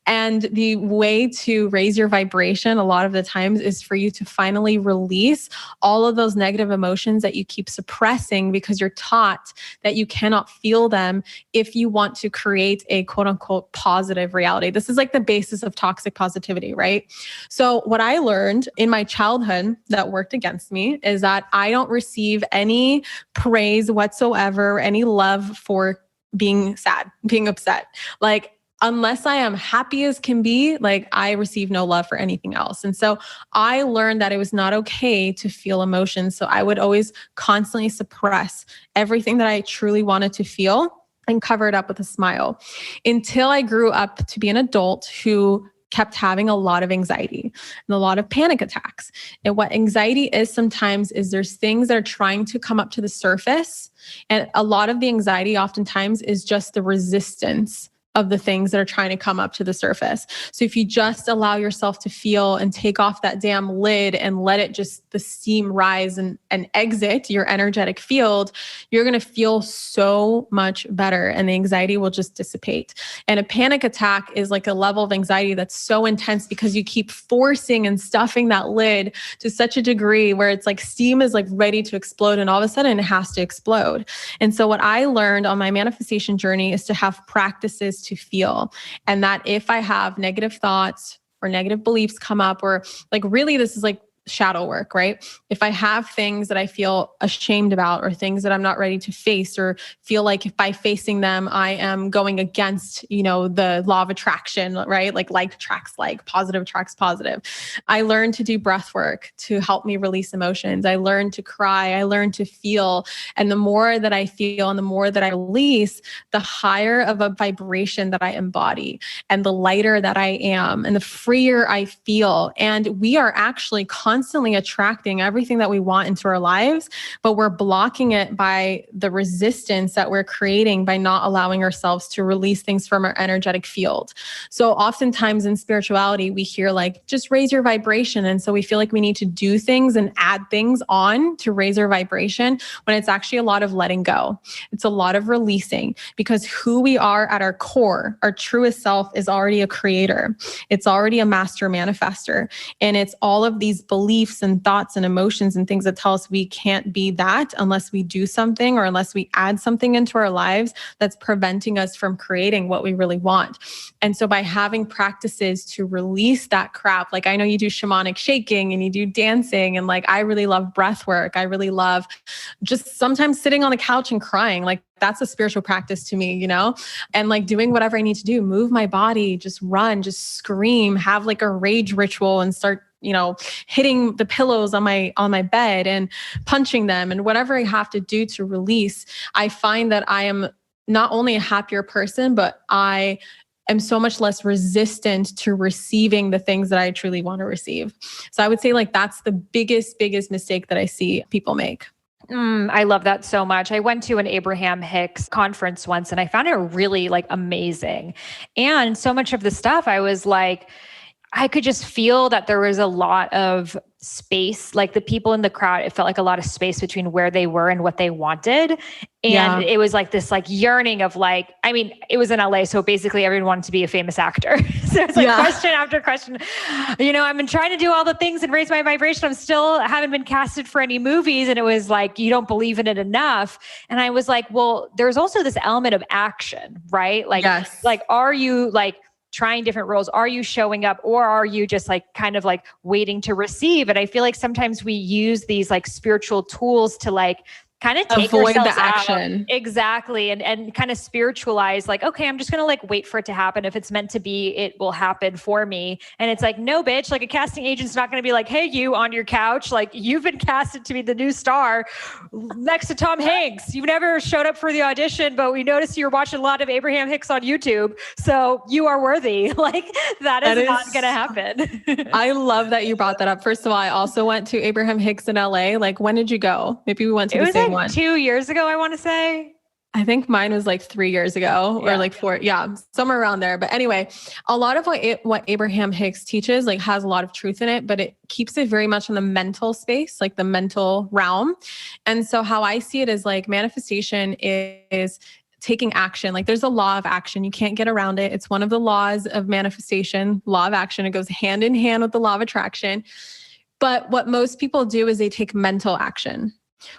And the way to raise your vibration a lot of the times is for you to finally release all of those negative emotions that you keep suppressing because you're taught that you cannot feel them if you want to create a quote unquote positive reality. This is like the basis of toxic positivity, right? So what I learned in my childhood that worked against me is that I don't receive any praise whatsoever, any love for being sad, being upset. Like, unless I am happy as can be, like I receive no love for anything else. And so I learned that it was not okay to feel emotions. So I would always constantly suppress everything that I truly wanted to feel and cover it up with a smile until I grew up to be an adult who kept having a lot of anxiety and a lot of panic attacks. And what anxiety is sometimes is there's things that are trying to come up to the surface. And a lot of the anxiety oftentimes is just the resistance of the things that are trying to come up to the surface. So if you just allow yourself to feel and take off that damn lid and let it just, the steam rise and exit your energetic field, you're going to feel so much better and the anxiety will just dissipate. And a panic attack is like a level of anxiety that's so intense because you keep forcing and stuffing that lid to such a degree where it's like steam is like ready to explode and all of a sudden it has to explode. And so what I learned on my manifestation journey is to have practices to feel. And that if I have negative thoughts or negative beliefs come up, or like really this is like shadow work, right? If I have things that I feel ashamed about or things that I'm not ready to face or feel like if by facing them, I am going against, the law of attraction, right? Like attracts like, positive attracts positive. I learned to do breath work to help me release emotions. I learned to cry. I learned to feel. And the more that I feel and the more that I release, the higher of a vibration that I embody and the lighter that I am and the freer I feel. And we are actually constantly constantly attracting everything that we want into our lives, but we're blocking it by the resistance that we're creating by not allowing ourselves to release things from our energetic field. So oftentimes in spirituality, we hear like, just raise your vibration. And so we feel like we need to do things and add things on to raise our vibration, when it's actually a lot of letting go. It's a lot of releasing, because who we are at our core, our truest self, is already a creator. It's already a master manifester. And it's all of these beliefs and thoughts and emotions and things that tell us we can't be that unless we do something or unless we add something into our lives that's preventing us from creating what we really want. And so by having practices to release that crap, like I know you do shamanic shaking and you do dancing, and like I really love breath work. I really love just sometimes sitting on the couch and crying. Like that's a spiritual practice to me, and like doing whatever I need to do, move my body, just run, just scream, have like a rage ritual and start hitting the pillows on my bed and punching them and whatever I have to do to release. I find that I am not only a happier person, but I am so much less resistant to receiving the things that I truly want to receive. So I would say like that's the biggest mistake that I see people make. I love that so much. I went to an Abraham Hicks conference once and I found it really like amazing. And so much of the stuff I was like, I could just feel that there was a lot of space, like the people in the crowd, it felt like a lot of space between where they were and what they wanted. And it was like this like yearning of like, I mean, it was in LA. So basically everyone wanted to be a famous actor. So it's like question after question, I've been trying to do all the things and raise my vibration. Haven't been casted for any movies. And it was like, you don't believe in it enough. And I was like, well, there's also this element of action, right? Like, like, are you like trying different roles? Are you showing up, or are you just like kind of like waiting to receive? And I feel like sometimes we use these like spiritual tools to like kind of take avoid the ourselves action. Out. Exactly. And kind of spiritualize like, okay, I'm just going to like wait for it to happen. If it's meant to be, it will happen for me. And it's like, no, bitch, like a casting agent's not going to be like, hey, you on your couch, like you've been casted to be the new star next to Tom Hanks. You've never showed up for the audition, but we noticed you're watching a lot of Abraham Hicks on YouTube. So you are worthy. Like that is not going to happen. I love that you brought that up. First of all, I also went to Abraham Hicks in LA. Like, when did you go? Maybe we went to the same one. 2 years ago, I want to say. I think mine was like 3 years ago or like 4. Yeah, somewhere around there. But anyway, a lot of what Abraham Hicks teaches like has a lot of truth in it, but it keeps it very much in the mental space, like the mental realm. And so how I see it is like manifestation is taking action. Like there's a law of action. You can't get around it. It's one of the laws of manifestation, law of action. It goes hand in hand with the law of attraction. But what most people do is they take mental action,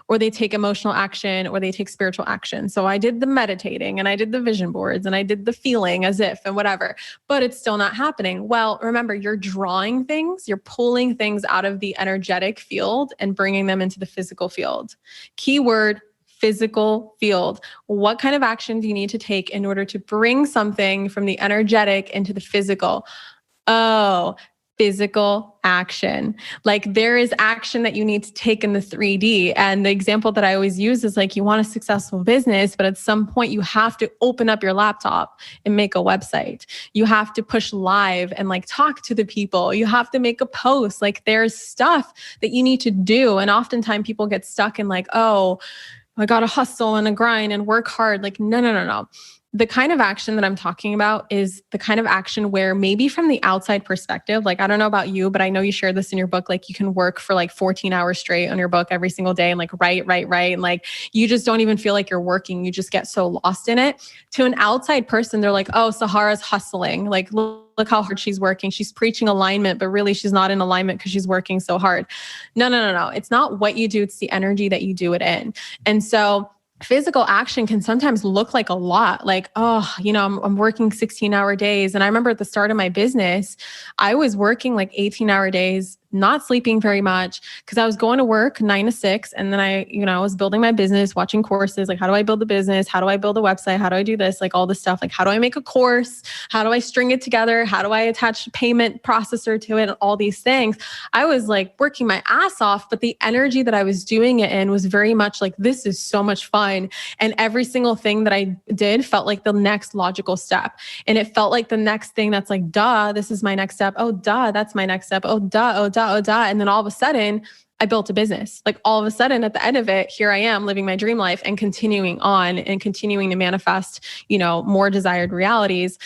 or they take emotional action, or they take spiritual action. So I did the meditating and I did the vision boards and I did the feeling as if and whatever, but it's still not happening. Well, remember, you're drawing things, you're pulling things out of the energetic field and bringing them into the physical field. Keyword, physical field. What kind of action do you need to take in order to bring something from the energetic into the physical? Oh, physical action. Like there is action that you need to take in the 3D. And the example that I always use is like, you want a successful business, but at some point you have to open up your laptop and make a website. You have to push live and like talk to the people. You have to make a post. Like there's stuff that you need to do. And oftentimes people get stuck in like, oh, I got to hustle and a grind and work hard. Like, no. The kind of action that I'm talking about is the kind of action where maybe from the outside perspective, like, I don't know about you, but I know you share this in your book. Like you can work for like 14 hours straight on your book every single day and like write. And like, you just don't even feel like you're working. You just get so lost in it. To an outside person, they're like, oh, Sahara's hustling. Like, look how hard she's working. She's preaching alignment, but really she's not in alignment because she's working so hard. No. It's not what you do. It's the energy that you do it in. And so physical action can sometimes look like a lot, like, oh, I'm working 16-hour days. And I remember at the start of my business, I was working like 18-hour days, not sleeping very much because I was going to work 9 to 6. And then I was building my business, watching courses, like how do I build a business? How do I build a website? How do I do this? Like all this stuff. Like how do I make a course? How do I string it together? How do I attach a payment processor to it? And all these things. I was like working my ass off, but the energy that I was doing it in was very much like, this is so much fun. And every single thing that I did felt like the next logical step. And it felt like the next thing that's like, duh, this is my next step. Oh, duh, that's my next step. Oh, duh. And then all of a sudden I built a business. Like all of a sudden at the end of it, here I am living my dream life and continuing on and continuing to manifest, more desired realities.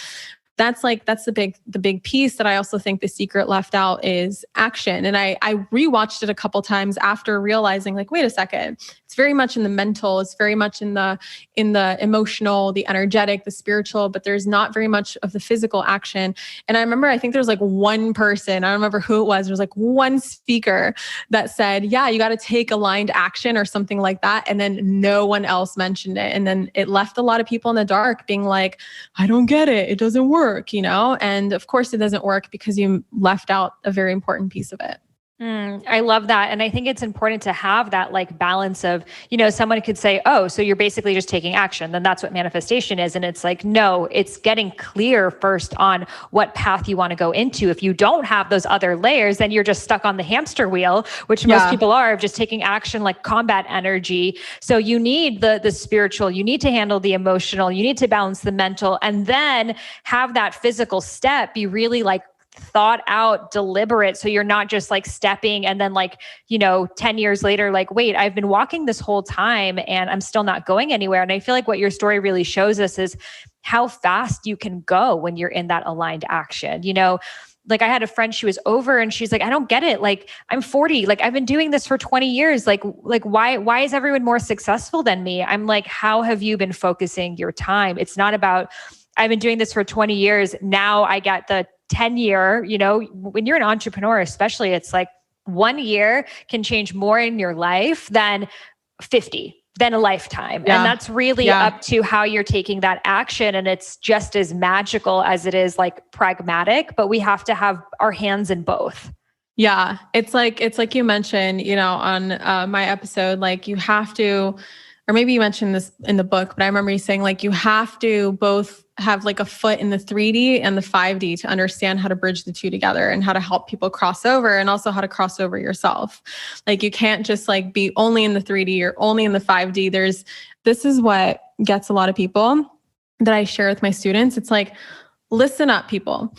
That's the big piece that I also think The Secret left out is action. And I rewatched it a couple times after realizing like, wait a second, it's very much in the mental, it's very much in the emotional, the energetic, the spiritual, but there's not very much of the physical action. And I remember, I think there's like one person, I don't remember who it was. There was like one speaker that said, yeah, you got to take aligned action or something like that. And then no one else mentioned it. And then it left a lot of people in the dark being like, I don't get it. It doesn't work, And of course it doesn't work because you left out a very important piece of it. I love that. And I think it's important to have that like balance of, someone could say, oh, so you're basically just taking action. Then that's what manifestation is. And it's like, no, it's getting clear first on what path you want to go into. If you don't have those other layers, then you're just stuck on the hamster wheel, which most people are, of just taking action like combat energy. So you need the spiritual, you need to handle the emotional, you need to balance the mental, and then have that physical step be really like thought out, deliberate. So you're not just like stepping and then 10 years later, like, wait, I've been walking this whole time and I'm still not going anywhere. And I feel like what your story really shows us is how fast you can go when you're in that aligned action. Like I had a friend, she was over and she's like, I don't get it. Like I'm 40, like I've been doing this for 20 years. Like why is everyone more successful than me? I'm like, how have you been focusing your time? It's not about, I've been doing this for 20 years. Now I got the 10-year, when you're an entrepreneur, especially, it's like 1 year can change more in your life than 50, than a lifetime. Yeah. And that's really up to how you're taking that action. And it's just as magical as it is like pragmatic, but we have to have our hands in both. Yeah. It's like you mentioned, on my episode, like you have to, or maybe you mentioned this in the book, but I remember you saying like, you have to both have like a foot in the 3D and the 5D to understand how to bridge the two together and how to help people cross over, and also how to cross over yourself. Like you can't just like be only in the 3D or only in the 5D. This is what gets a lot of people that I share with my students. It's like, listen up, people.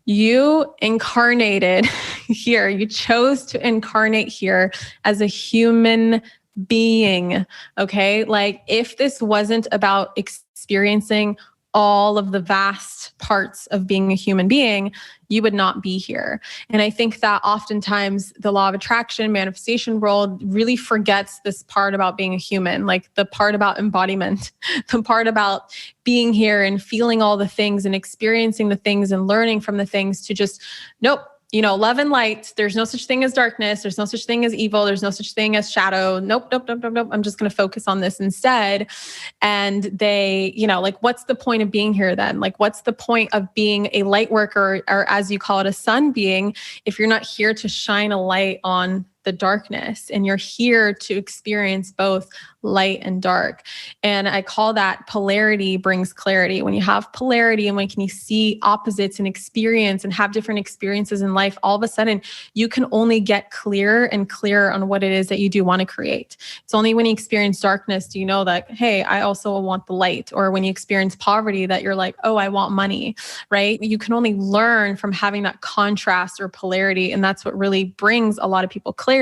You incarnated here. You chose to incarnate here as a human being. Okay. Like if this wasn't about experiencing all of the vast parts of being a human being, you would not be here. And I think that oftentimes the law of attraction, manifestation world really forgets this part about being a human, like the part about embodiment, the part about being here and feeling all the things and experiencing the things and learning from the things, to just, nope. Love and light. There's no such thing as darkness. There's no such thing as evil. There's no such thing as shadow. Nope. I'm just going to focus on this instead. And they, like, what's the point of being here then? Like, what's the point of being a light worker, or as you call it, a sun being, if you're not here to shine a light on the darkness, and you're here to experience both light and dark. And I call that polarity brings clarity. When you have polarity and when you see opposites and experience and have different experiences in life, all of a sudden you can only get clearer and clearer on what it is that you do want to create. It's only when you experience darkness do you know that, hey, I also want the light. Or when you experience poverty that you're like, oh, I want money, right? You can only learn from having that contrast or polarity. And that's what really brings a lot of people clarity.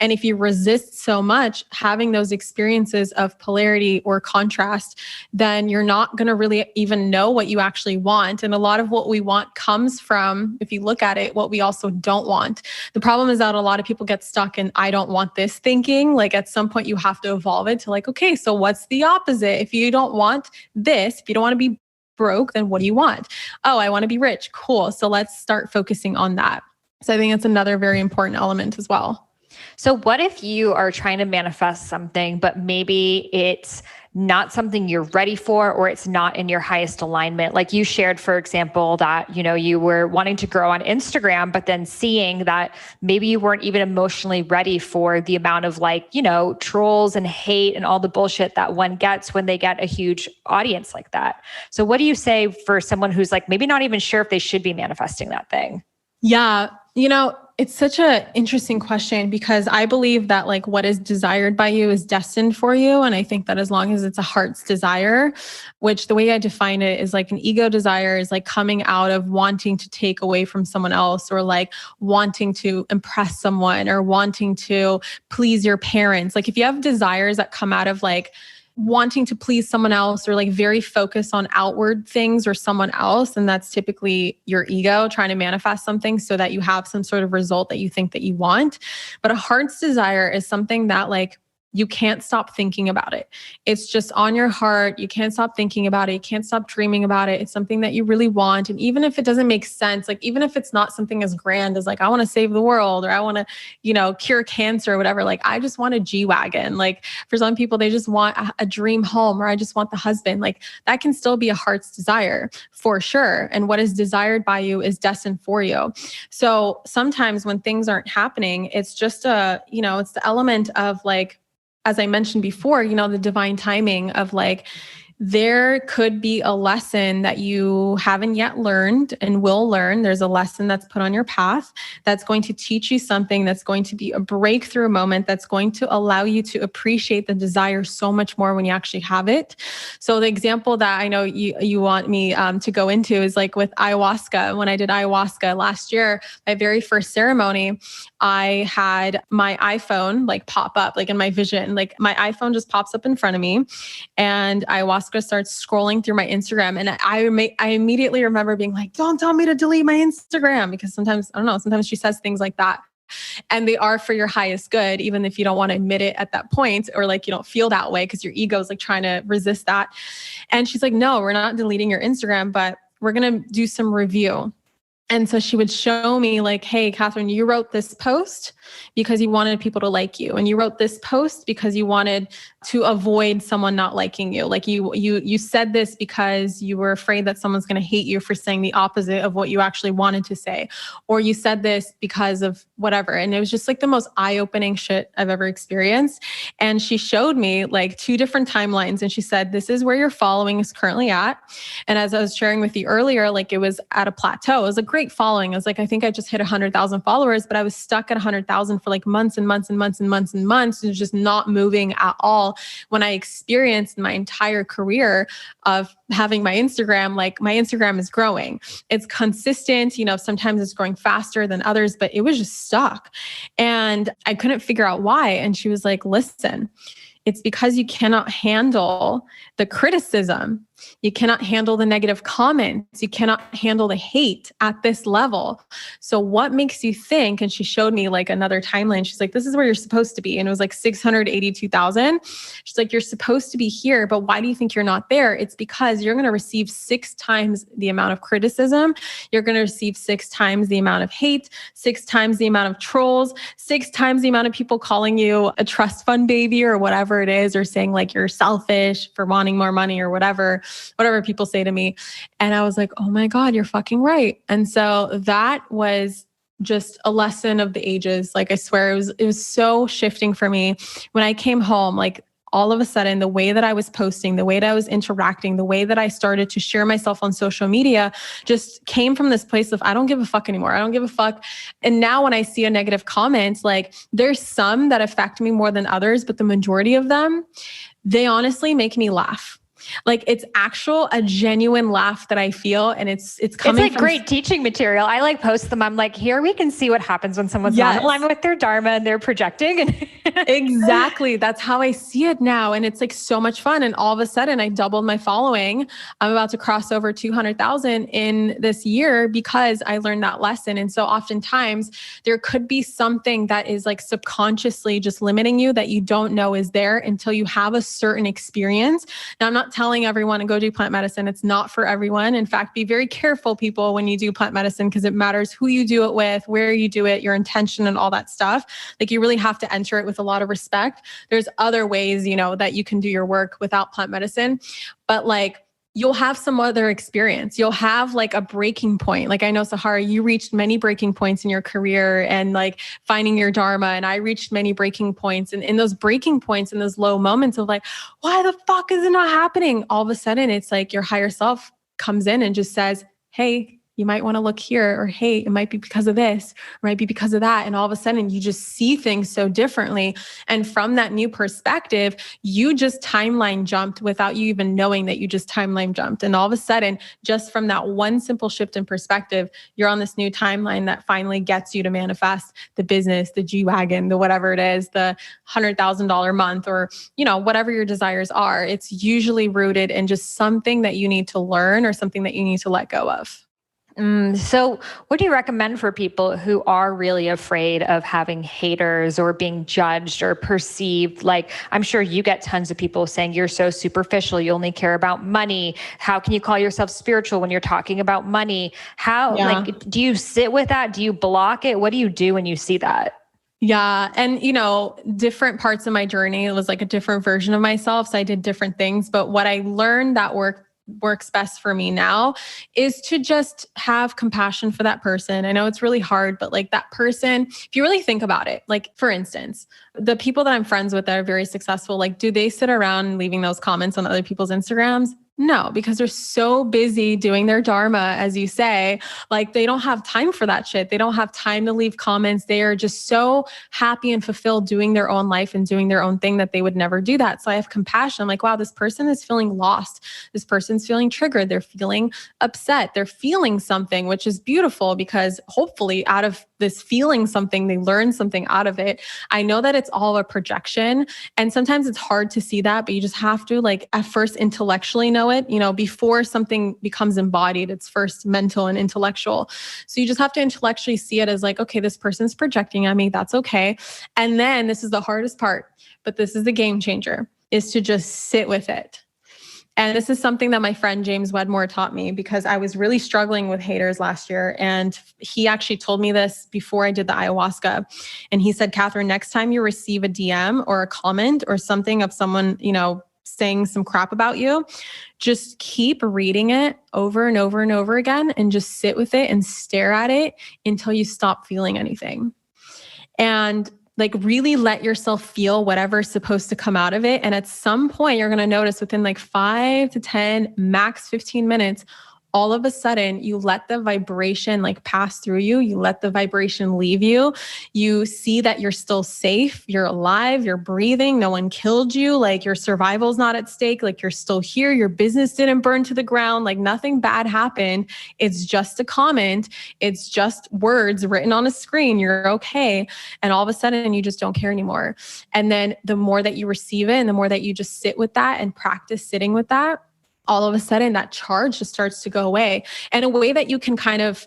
And if you resist so much having those experiences of polarity or contrast, then you're not going to really even know what you actually want. And a lot of what we want comes from, if you look at it, what we also don't want. The problem is that a lot of people get stuck in, I don't want this thinking. Like at some point you have to evolve it to like, okay, so what's the opposite? If you don't want this, if you don't want to be broke, then what do you want? Oh, I want to be rich. Cool. So let's start focusing on that. So I think that's another very important element as well. So what if you are trying to manifest something, but maybe it's not something you're ready for, or it's not in your highest alignment? Like you shared, for example, that, you were wanting to grow on Instagram, but then seeing that maybe you weren't even emotionally ready for the amount of trolls and hate and all the bullshit that one gets when they get a huge audience like that. So what do you say for someone who's like, maybe not even sure if they should be manifesting that thing? Yeah. it's such an interesting question because I believe that like what is desired by you is destined for you. And I think that as long as it's a heart's desire, which the way I define it is like an ego desire is like coming out of wanting to take away from someone else or like wanting to impress someone or wanting to please your parents. Like if you have desires that come out of like wanting to please someone else or like very focused on outward things or someone else, and that's typically your ego trying to manifest something so that you have some sort of result that you think that you want. But a heart's desire is something that like you can't stop thinking about it. It's just on your heart. You can't stop thinking about it. You can't stop dreaming about it. It's something that you really want. And even if it doesn't make sense, like even if it's not something as grand as like, I want to save the world or I want to, cure cancer or whatever, like I just want a G-Wagon. Like for some people, they just want a dream home or I just want the husband. Like that can still be a heart's desire for sure. And what is desired by you is destined for you. So sometimes when things aren't happening, it's just it's the element of like, as I mentioned before, the divine timing of like, there could be a lesson that you haven't yet learned and will learn. There's a lesson that's put on your path that's going to teach you something that's going to be a breakthrough moment that's going to allow you to appreciate the desire so much more when you actually have it. So the example that I know you want me to go into is like with ayahuasca. When I did ayahuasca last year, my very first ceremony, I had my iPhone like pop up like in my vision, like my iPhone just pops up in front of me and ayahuasca starts scrolling through my Instagram. And I immediately remember being like, don't tell me to delete my Instagram because sometimes, I don't know, sometimes she says things like that. And they are for your highest good, even if you don't want to admit it at that point or like you don't feel that way because your ego is like trying to resist that. And she's like, no, we're not deleting your Instagram, but we're going to do some review. And so she would show me like, hey, Kathrin, you wrote this post because you wanted people to like you. And you wrote this post because you wanted to avoid someone not liking you. Like you said this because you were afraid that someone's going to hate you for saying the opposite of what you actually wanted to say. Or you said this because of whatever. And it was just like the most eye-opening shit I've ever experienced. And she showed me like 2 different timelines. And she said, this is where your following is currently at. And as I was sharing with you earlier, like it was at a plateau. It was a great following. I was like, I think I just hit 100,000 followers, but I was stuck at 100,000 for like months and months and months and months and months and just not moving at all. When I experienced my entire career of having my Instagram, like my Instagram is growing. It's consistent, sometimes it's growing faster than others, but it was just stuck. And I couldn't figure out why. And she was like, listen, it's because you cannot handle the criticism. You cannot handle the negative comments. You cannot handle the hate at this level. So what makes you think, and she showed me like another timeline. She's like, this is where you're supposed to be. And it was like 682,000. She's like, you're supposed to be here, but why do you think you're not there? It's because you're going to receive 6 times the amount of criticism. You're going to receive 6 times the amount of hate, 6 times the amount of trolls, 6 times the amount of people calling you a trust fund baby or whatever it is, or saying like you're selfish for wanting more money or whatever people say to me. And I was like, oh my God, you're fucking right. And so that was just a lesson of the ages. Like I swear it was so shifting for me when I came home, like all of a sudden the way that I was posting, the way that I was interacting, the way that I started to share myself on social media just came from this place of, I don't give a fuck anymore. I don't give a fuck. And now when I see a negative comment, like there's some that affect me more than others, but the majority of them, they honestly make me laugh. Like it's a genuine laugh that I feel. And it's coming It's like great teaching material. I like post them. I'm like, here we can see what happens when someone's not in alignment with their Dharma and they're projecting. And exactly. That's how I see it now. And it's like so much fun. And all of a sudden I doubled my following. I'm about to cross over 200,000 in this year because I learned that lesson. And so oftentimes there could be something that is like subconsciously just limiting you that you don't know is there until you have a certain experience. Now, I'm not telling everyone to go do plant medicine. It's not for everyone. In fact, be very careful, people, when you do plant medicine, because it matters who you do it with, where you do it, your intention and all that stuff. Like you really have to enter it with a lot of respect. There's other ways, that you can do your work without plant medicine, but like you'll have some other experience. You'll have like a breaking point. Like I know, Sahara, you reached many breaking points in your career and like finding your Dharma. And I reached many breaking points. And in those breaking points and those low moments of like, why the fuck is it not happening? All of a sudden, it's like your higher self comes in and just says, hey, you might want to look here, or, hey, it might be because of this, or might be because of that. And all of a sudden you just see things so differently. And from that new perspective, you just timeline jumped without you even knowing that you just timeline jumped. And all of a sudden, just from that one simple shift in perspective, you're on this new timeline that finally gets you to manifest the business, the G-Wagon, the whatever it is, the $100,000 month, or, whatever your desires are. It's usually rooted in just something that you need to learn or something that you need to let go of. So what do you recommend for people who are really afraid of having haters or being judged or perceived? Like, I'm sure you get tons of people saying you're so superficial, you only care about money. How can you call yourself spiritual when you're talking about money? Do you sit with that? Do you block it? What do you do when you see that? Yeah. And, different parts of my journey, it was like a different version of myself. So I did different things, but what I learned that works best for me now is to just have compassion for that person. I know it's really hard, but like that person, if you really think about it, like for instance, the people that I'm friends with that are very successful, like, do they sit around leaving those comments on other people's Instagrams? No, because they're so busy doing their Dharma, as you say, like they don't have time for that shit. They don't have time to leave comments. They are just so happy and fulfilled doing their own life and doing their own thing that they would never do that. So I have compassion. I'm like, wow, this person is feeling lost. This person's feeling triggered. They're feeling upset. They're feeling something, which is beautiful because hopefully out of this feeling something, they learn something out of it. I know that it's all a projection. And sometimes it's hard to see that, but you just have to at first intellectually know it, before something becomes embodied, it's first mental and intellectual. So you just have to intellectually see it as okay, this person's projecting at me. That's okay. And then this is the hardest part, but this is the game changer, is to just sit with it. And this is something that my friend James Wedmore taught me because I was really struggling with haters last year. And he actually told me this before I did the ayahuasca. And he said, Kathrin, next time you receive a DM or a comment or something of someone, saying some crap about you, just keep reading it over and over and over again and just sit with it and stare at it until you stop feeling anything. And really let yourself feel whatever's supposed to come out of it. And at some point, you're going to notice within 5 to 10, max 15 minutes, all of a sudden you let the vibration pass through you. You let the vibration leave you. You see that you're still safe. You're alive. You're breathing. No one killed you. Your survival's not at stake. You're still here. Your business didn't burn to the ground. Nothing bad happened. It's just a comment. It's just words written on a screen. You're okay. And all of a sudden you just don't care anymore. And then the more that you receive it and the more that you just sit with that and practice sitting with that, all of a sudden that charge just starts to go away. And a way that you can kind of,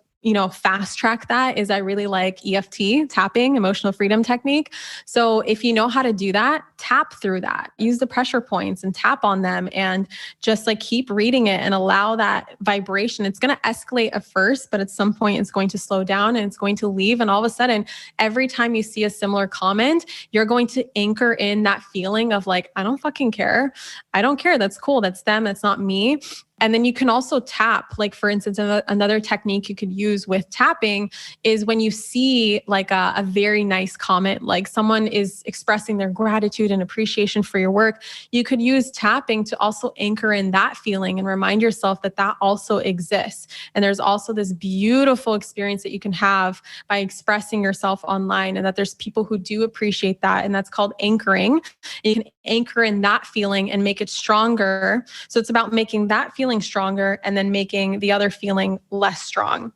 fast track that is I really like EFT, tapping, emotional freedom technique. So if you know how to do that, tap through that, use the pressure points and tap on them and just keep reading it and allow that vibration. It's going to escalate at first, but at some point it's going to slow down and it's going to leave. And all of a sudden, every time you see a similar comment, you're going to anchor in that feeling of I don't fucking care. I don't care. That's cool. That's them. That's not me. And then you can also tap, for instance, another technique you could use with tapping is when you see a very nice comment, someone is expressing their gratitude and appreciation for your work, you could use tapping to also anchor in that feeling and remind yourself that that also exists. And there's also this beautiful experience that you can have by expressing yourself online and that there's people who do appreciate that. And that's called anchoring. You can anchor in that feeling and make it stronger. So it's about making that feeling stronger and then making the other feeling less strong.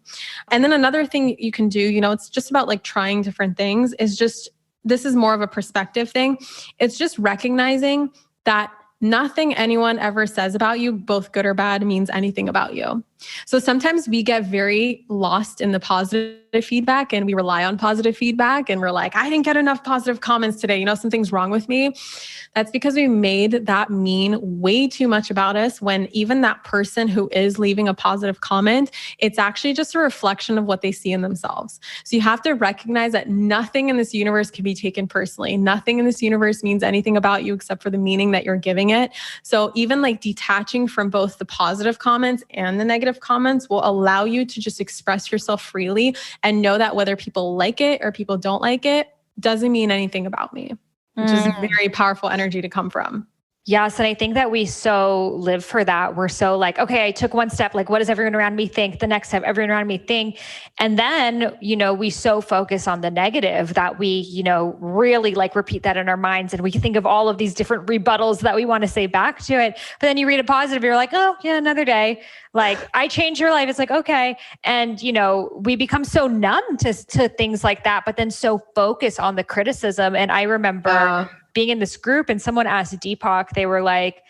And then another thing you can do, it's just about trying different things, is just, this is more of a perspective thing. It's just recognizing that nothing anyone ever says about you, both good or bad, means anything about you. So sometimes we get very lost in the positive feedback and we rely on positive feedback and we're like, I didn't get enough positive comments today. Something's wrong with me. That's because we made that mean way too much about us, when even that person who is leaving a positive comment, it's actually just a reflection of what they see in themselves. So you have to recognize that nothing in this universe can be taken personally. Nothing in this universe means anything about you except for the meaning that you're giving it. So even detaching from both the positive comments and the negative comments will allow you to just express yourself freely and know that whether people like it or people don't like it doesn't mean anything about me, which is a very powerful energy to come from. Yes. And I think that we so live for that. We're so like, okay, I took one step. Like, what does everyone around me think? The next step, everyone around me think. And then, we so focus on the negative that we, really like repeat that in our minds. And we think of all of these different rebuttals that we want to say back to it. But then you read a positive, you're like, oh yeah, another day. Like, I changed your life. It's like, okay. And, we become so numb to things like that, but then so focused on the criticism. And I remember being in this group and someone asked Deepak, they were like,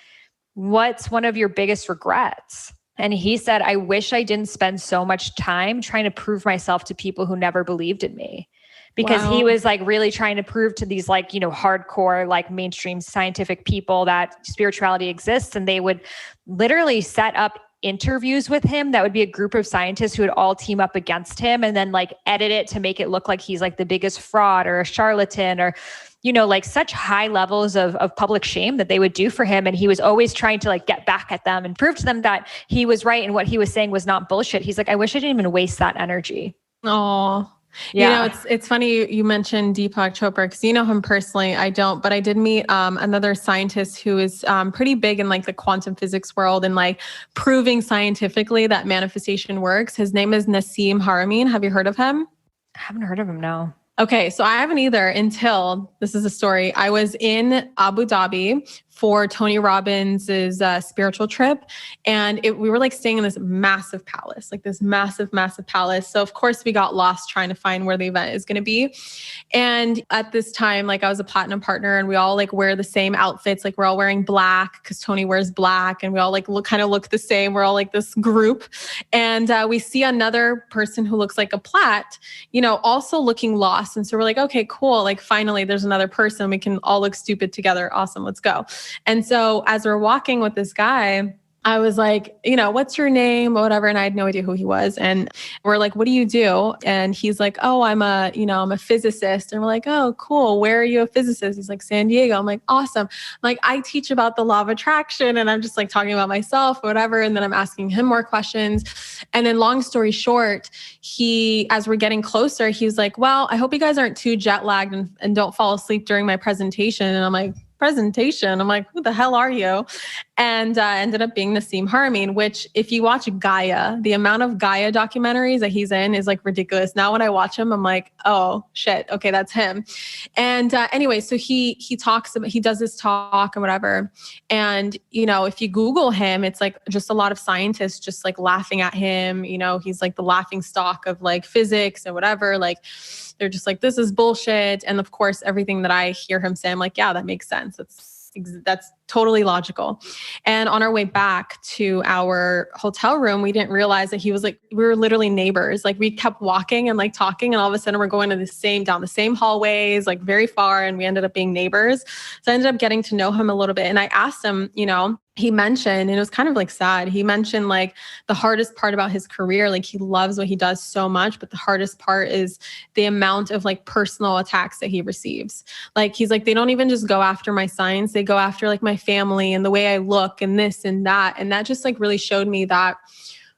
what's one of your biggest regrets? And he said, I wish I didn't spend so much time trying to prove myself to people who never believed in me. Because he was like really trying to prove to these like, hardcore, like mainstream scientific people that spirituality exists. And they would literally set up interviews with him that would be a group of scientists who would all team up against him and then like edit it to make it look like he's like the biggest fraud or a charlatan or like such high levels of public shame that they would do for him. And he was always trying to like get back at them and prove to them that he was right and what he was saying was not bullshit. He's like, I wish I didn't even waste that energy. Oh, yeah. It's funny you mentioned Deepak Chopra because you know him personally. I don't, but I did meet another scientist who is pretty big in like the quantum physics world and like proving scientifically that manifestation works. His name is Nassim Haramein. Have you heard of him? I haven't heard of him, no. Okay, so I haven't either until, this is a story. I was in Abu Dhabi for Tony Robbins's spiritual trip. And we were like staying in this massive palace, like this massive, massive palace. So of course we got lost trying to find where the event is going to be. And at this time, like I was a platinum partner and we all like wear the same outfits. Like we're all wearing black because Tony wears black and we all like look the same. We're all like this group. And we see another person who looks like a plat, also looking lost. And so we're like, okay, cool. Like finally there's another person. We can all look stupid together. Awesome. Let's go. And so as we're walking with this guy, I was like, what's your name or whatever. And I had no idea who he was. And we're like, what do you do? And he's like, oh, I'm a physicist. And we're like, oh, cool. Where are you a physicist? He's like, San Diego. I'm like, awesome. Like I teach about the law of attraction and I'm just like talking about myself or whatever. And then I'm asking him more questions. And then long story short, as we're getting closer, he's like, well, I hope you guys aren't too jet lagged and don't fall asleep during my presentation. And I'm like, presentation. I'm like, who the hell are you? And ended up being Nassim Haramein, which if you watch Gaia, the amount of Gaia documentaries that he's in is like ridiculous. Now when I watch him, I'm like, oh shit, okay, that's him. And anyway, so he does this talk and whatever. And, if you Google him, it's like just a lot of scientists just like laughing at him. He's like the laughing stock of like physics and whatever. Like they're just like, this is bullshit. And of course, everything that I hear him say, I'm like, yeah, that makes sense. That's totally logical. And on our way back to our hotel room, we didn't realize that he was like, we were literally neighbors. Like we kept walking and like talking and all of a sudden we're going to down the same hallways, like very far. And we ended up being neighbors. So I ended up getting to know him a little bit. And I asked him, he mentioned, and it was kind of like sad. He mentioned like the hardest part about his career, like he loves what he does so much, but the hardest part is the amount of like personal attacks that he receives. Like, he's like, they don't even just go after my science. They go after like my family and the way I look and this and that. And that just like really showed me that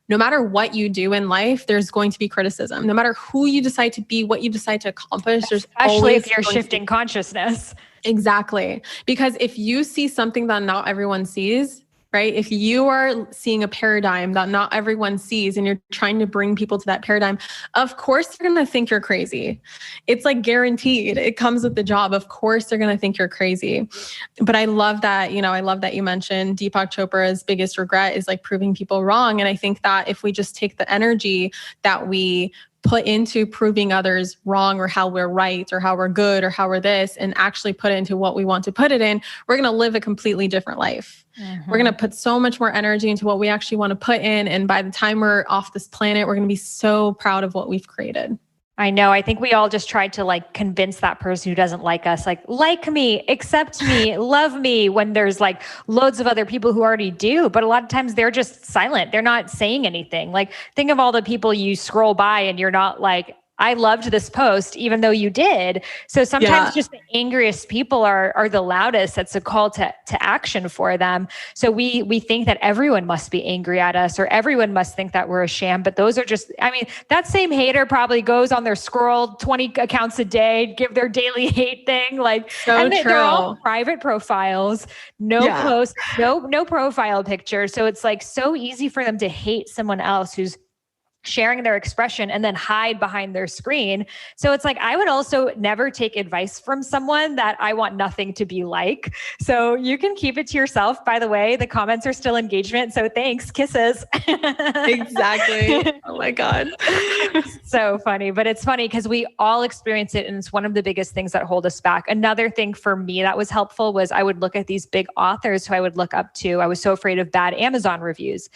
no matter what you do in life, there's going to be criticism. No matter who you decide to be, what you decide to accomplish, there's especially if you're shifting consciousness. Exactly. Because if you see something that not everyone sees, right? If you are seeing a paradigm that not everyone sees and you're trying to bring people to that paradigm, of course they're going to think you're crazy. It's like guaranteed. It comes with the job. Of course they're going to think you're crazy. But I love that, I love that you mentioned Deepak Chopra's biggest regret is like proving people wrong. And I think that if we just take the energy that we put into proving others wrong or how we're right or how we're good or how we're this and actually put it into what we want to put it in, we're going to live a completely different life. Mm-hmm. We're going to put so much more energy into what we actually want to put in. And by the time we're off this planet, we're going to be so proud of what we've created. I know. I think we all just tried to like convince that person who doesn't like us, like me, accept me, love me, when there's like loads of other people who already do. But a lot of times they're just silent. They're not saying anything. Like think of all the people you scroll by and you're not like I loved this post, even though you did. So sometimes just the angriest people are the loudest. That's a call to action for them. So we think that everyone must be angry at us, or everyone must think that we're a sham. But those are just, I mean, that same hater probably goes on their scroll 20 accounts a day, give their daily hate thing. Like, so and true. They're all private profiles, no post, no profile picture. So it's like so easy for them to hate someone else who's sharing their expression and then hide behind their screen. So it's like, I would also never take advice from someone that I want nothing to be like. So you can keep it to yourself. By the way, the comments are still engagement. So thanks, kisses. Exactly. Oh my God. So funny, but it's funny because we all experience it. And it's one of the biggest things that hold us back. Another thing for me that was helpful was I would look at these big authors who I would look up to. I was so afraid of bad Amazon reviews.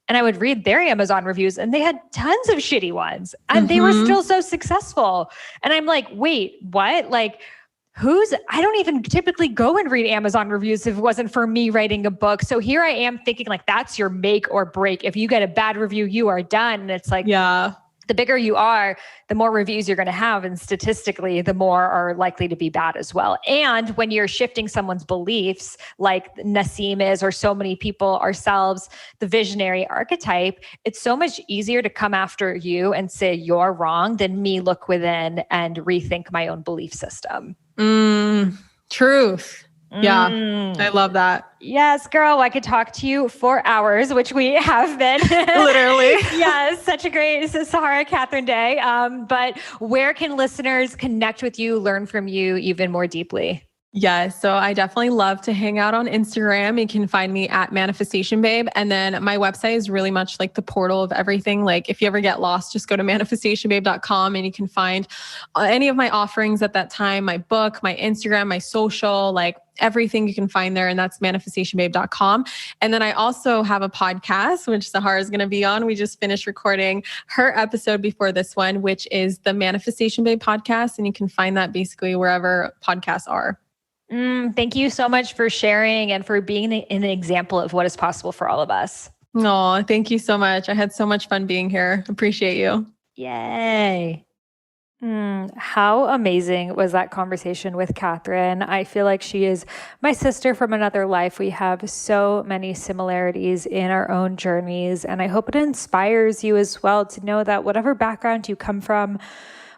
And I would read their Amazon reviews and they had tons of shitty ones and they were still so successful. And I'm like, wait, what? Like I don't even typically go and read Amazon reviews if it wasn't for me writing a book. So here I am thinking like, that's your make or break. If you get a bad review, you are done. And it's like, the bigger you are, the more reviews you're going to have. And statistically, the more are likely to be bad as well. And when you're shifting someone's beliefs, like Nassim is, or so many people ourselves, the visionary archetype, it's so much easier to come after you and say you're wrong than me look within and rethink my own belief system. Truth. Yeah, I love that. Yes, girl, I could talk to you for hours, which we have been. Literally. Yes, such a great Sahara Kathrin day. But where can listeners connect with you, learn from you even more deeply? Yes. So I definitely love to hang out on Instagram. You can find me at Manifestation Babe. And then my website is really much like the portal of everything. Like if you ever get lost, just go to manifestationbabe.com and you can find any of my offerings at that time, my book, my Instagram, my social, like everything you can find there. And that's manifestationbabe.com. And then I also have a podcast, which Sahara is going to be on. We just finished recording her episode before this one, which is the Manifestation Babe podcast. And you can find that basically wherever podcasts are. Thank you so much for sharing and for being an example of what is possible for all of us. Oh, thank you so much. I had so much fun being here. Appreciate you. Yay. How amazing was that conversation with Kathrin? I feel like she is my sister from another life. We have so many similarities in our own journeys, and I hope it inspires you as well to know that whatever background you come from,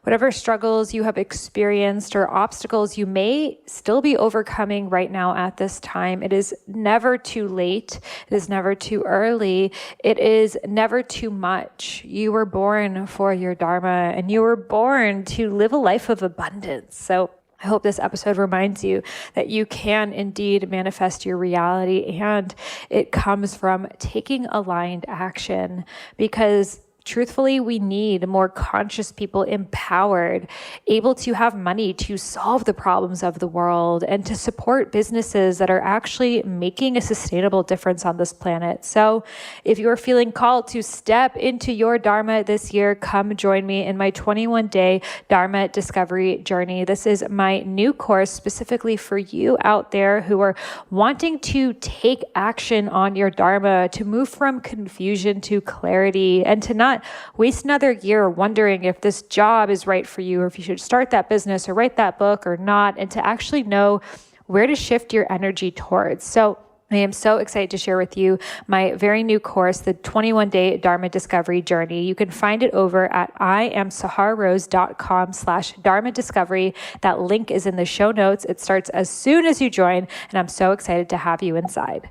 whatever struggles you have experienced or obstacles you may still be overcoming right now at this time, it is never too late. It is never too early. It is never too much. You were born for your Dharma and you were born to live a life of abundance. So I hope this episode reminds you that you can indeed manifest your reality, and it comes from taking aligned action, because truthfully, we need more conscious people, empowered, able to have money to solve the problems of the world and to support businesses that are actually making a sustainable difference on this planet. So if you're feeling called to step into your Dharma this year, come join me in my 21-day Dharma discovery journey. This is my new course specifically for you out there who are wanting to take action on your Dharma, to move from confusion to clarity, and to not waste another year wondering if this job is right for you, or if you should start that business or write that book or not, and to actually know where to shift your energy towards. So I am so excited to share with you my very new course, the 21-day Dharma Discovery Journey. You can find it over at iamsahararose.com/Dharma Discovery. That link is in the show notes. It starts as soon as you join, and I'm so excited to have you inside.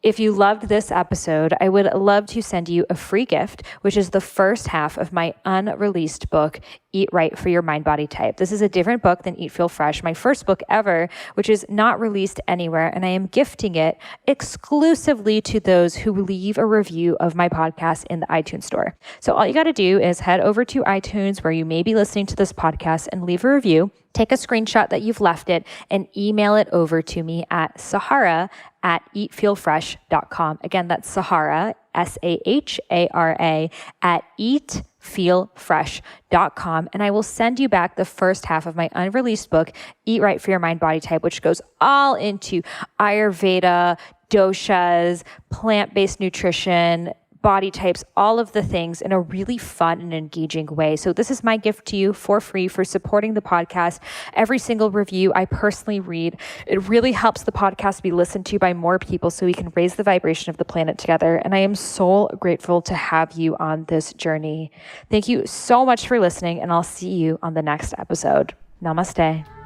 If you loved this episode, I would love to send you a free gift, which is the first half of my unreleased book, Eat Right for Your Mind Body Type. This is a different book than Eat Feel Fresh, my first book ever, which is not released anywhere, and I am gifting it exclusively to those who leave a review of my podcast in the iTunes store. So all you got to do is head over to iTunes, where you may be listening to this podcast, and leave a review. Take a screenshot that you've left it and email it over to me at sahara@eatfeelfresh.com. Again, that's Sahara, SAHARA, at eatfeelfresh.com. And I will send you back the first half of my unreleased book, Eat Right for Your Mind Body Type, which goes all into Ayurveda, doshas, plant-based nutrition, body types, all of the things in a really fun and engaging way. So this is my gift to you for free for supporting the podcast. Every single review I personally read. It really helps the podcast be listened to by more people so we can raise the vibration of the planet together. And I am so grateful to have you on this journey. Thank you so much for listening, and I'll see you on the next episode. Namaste.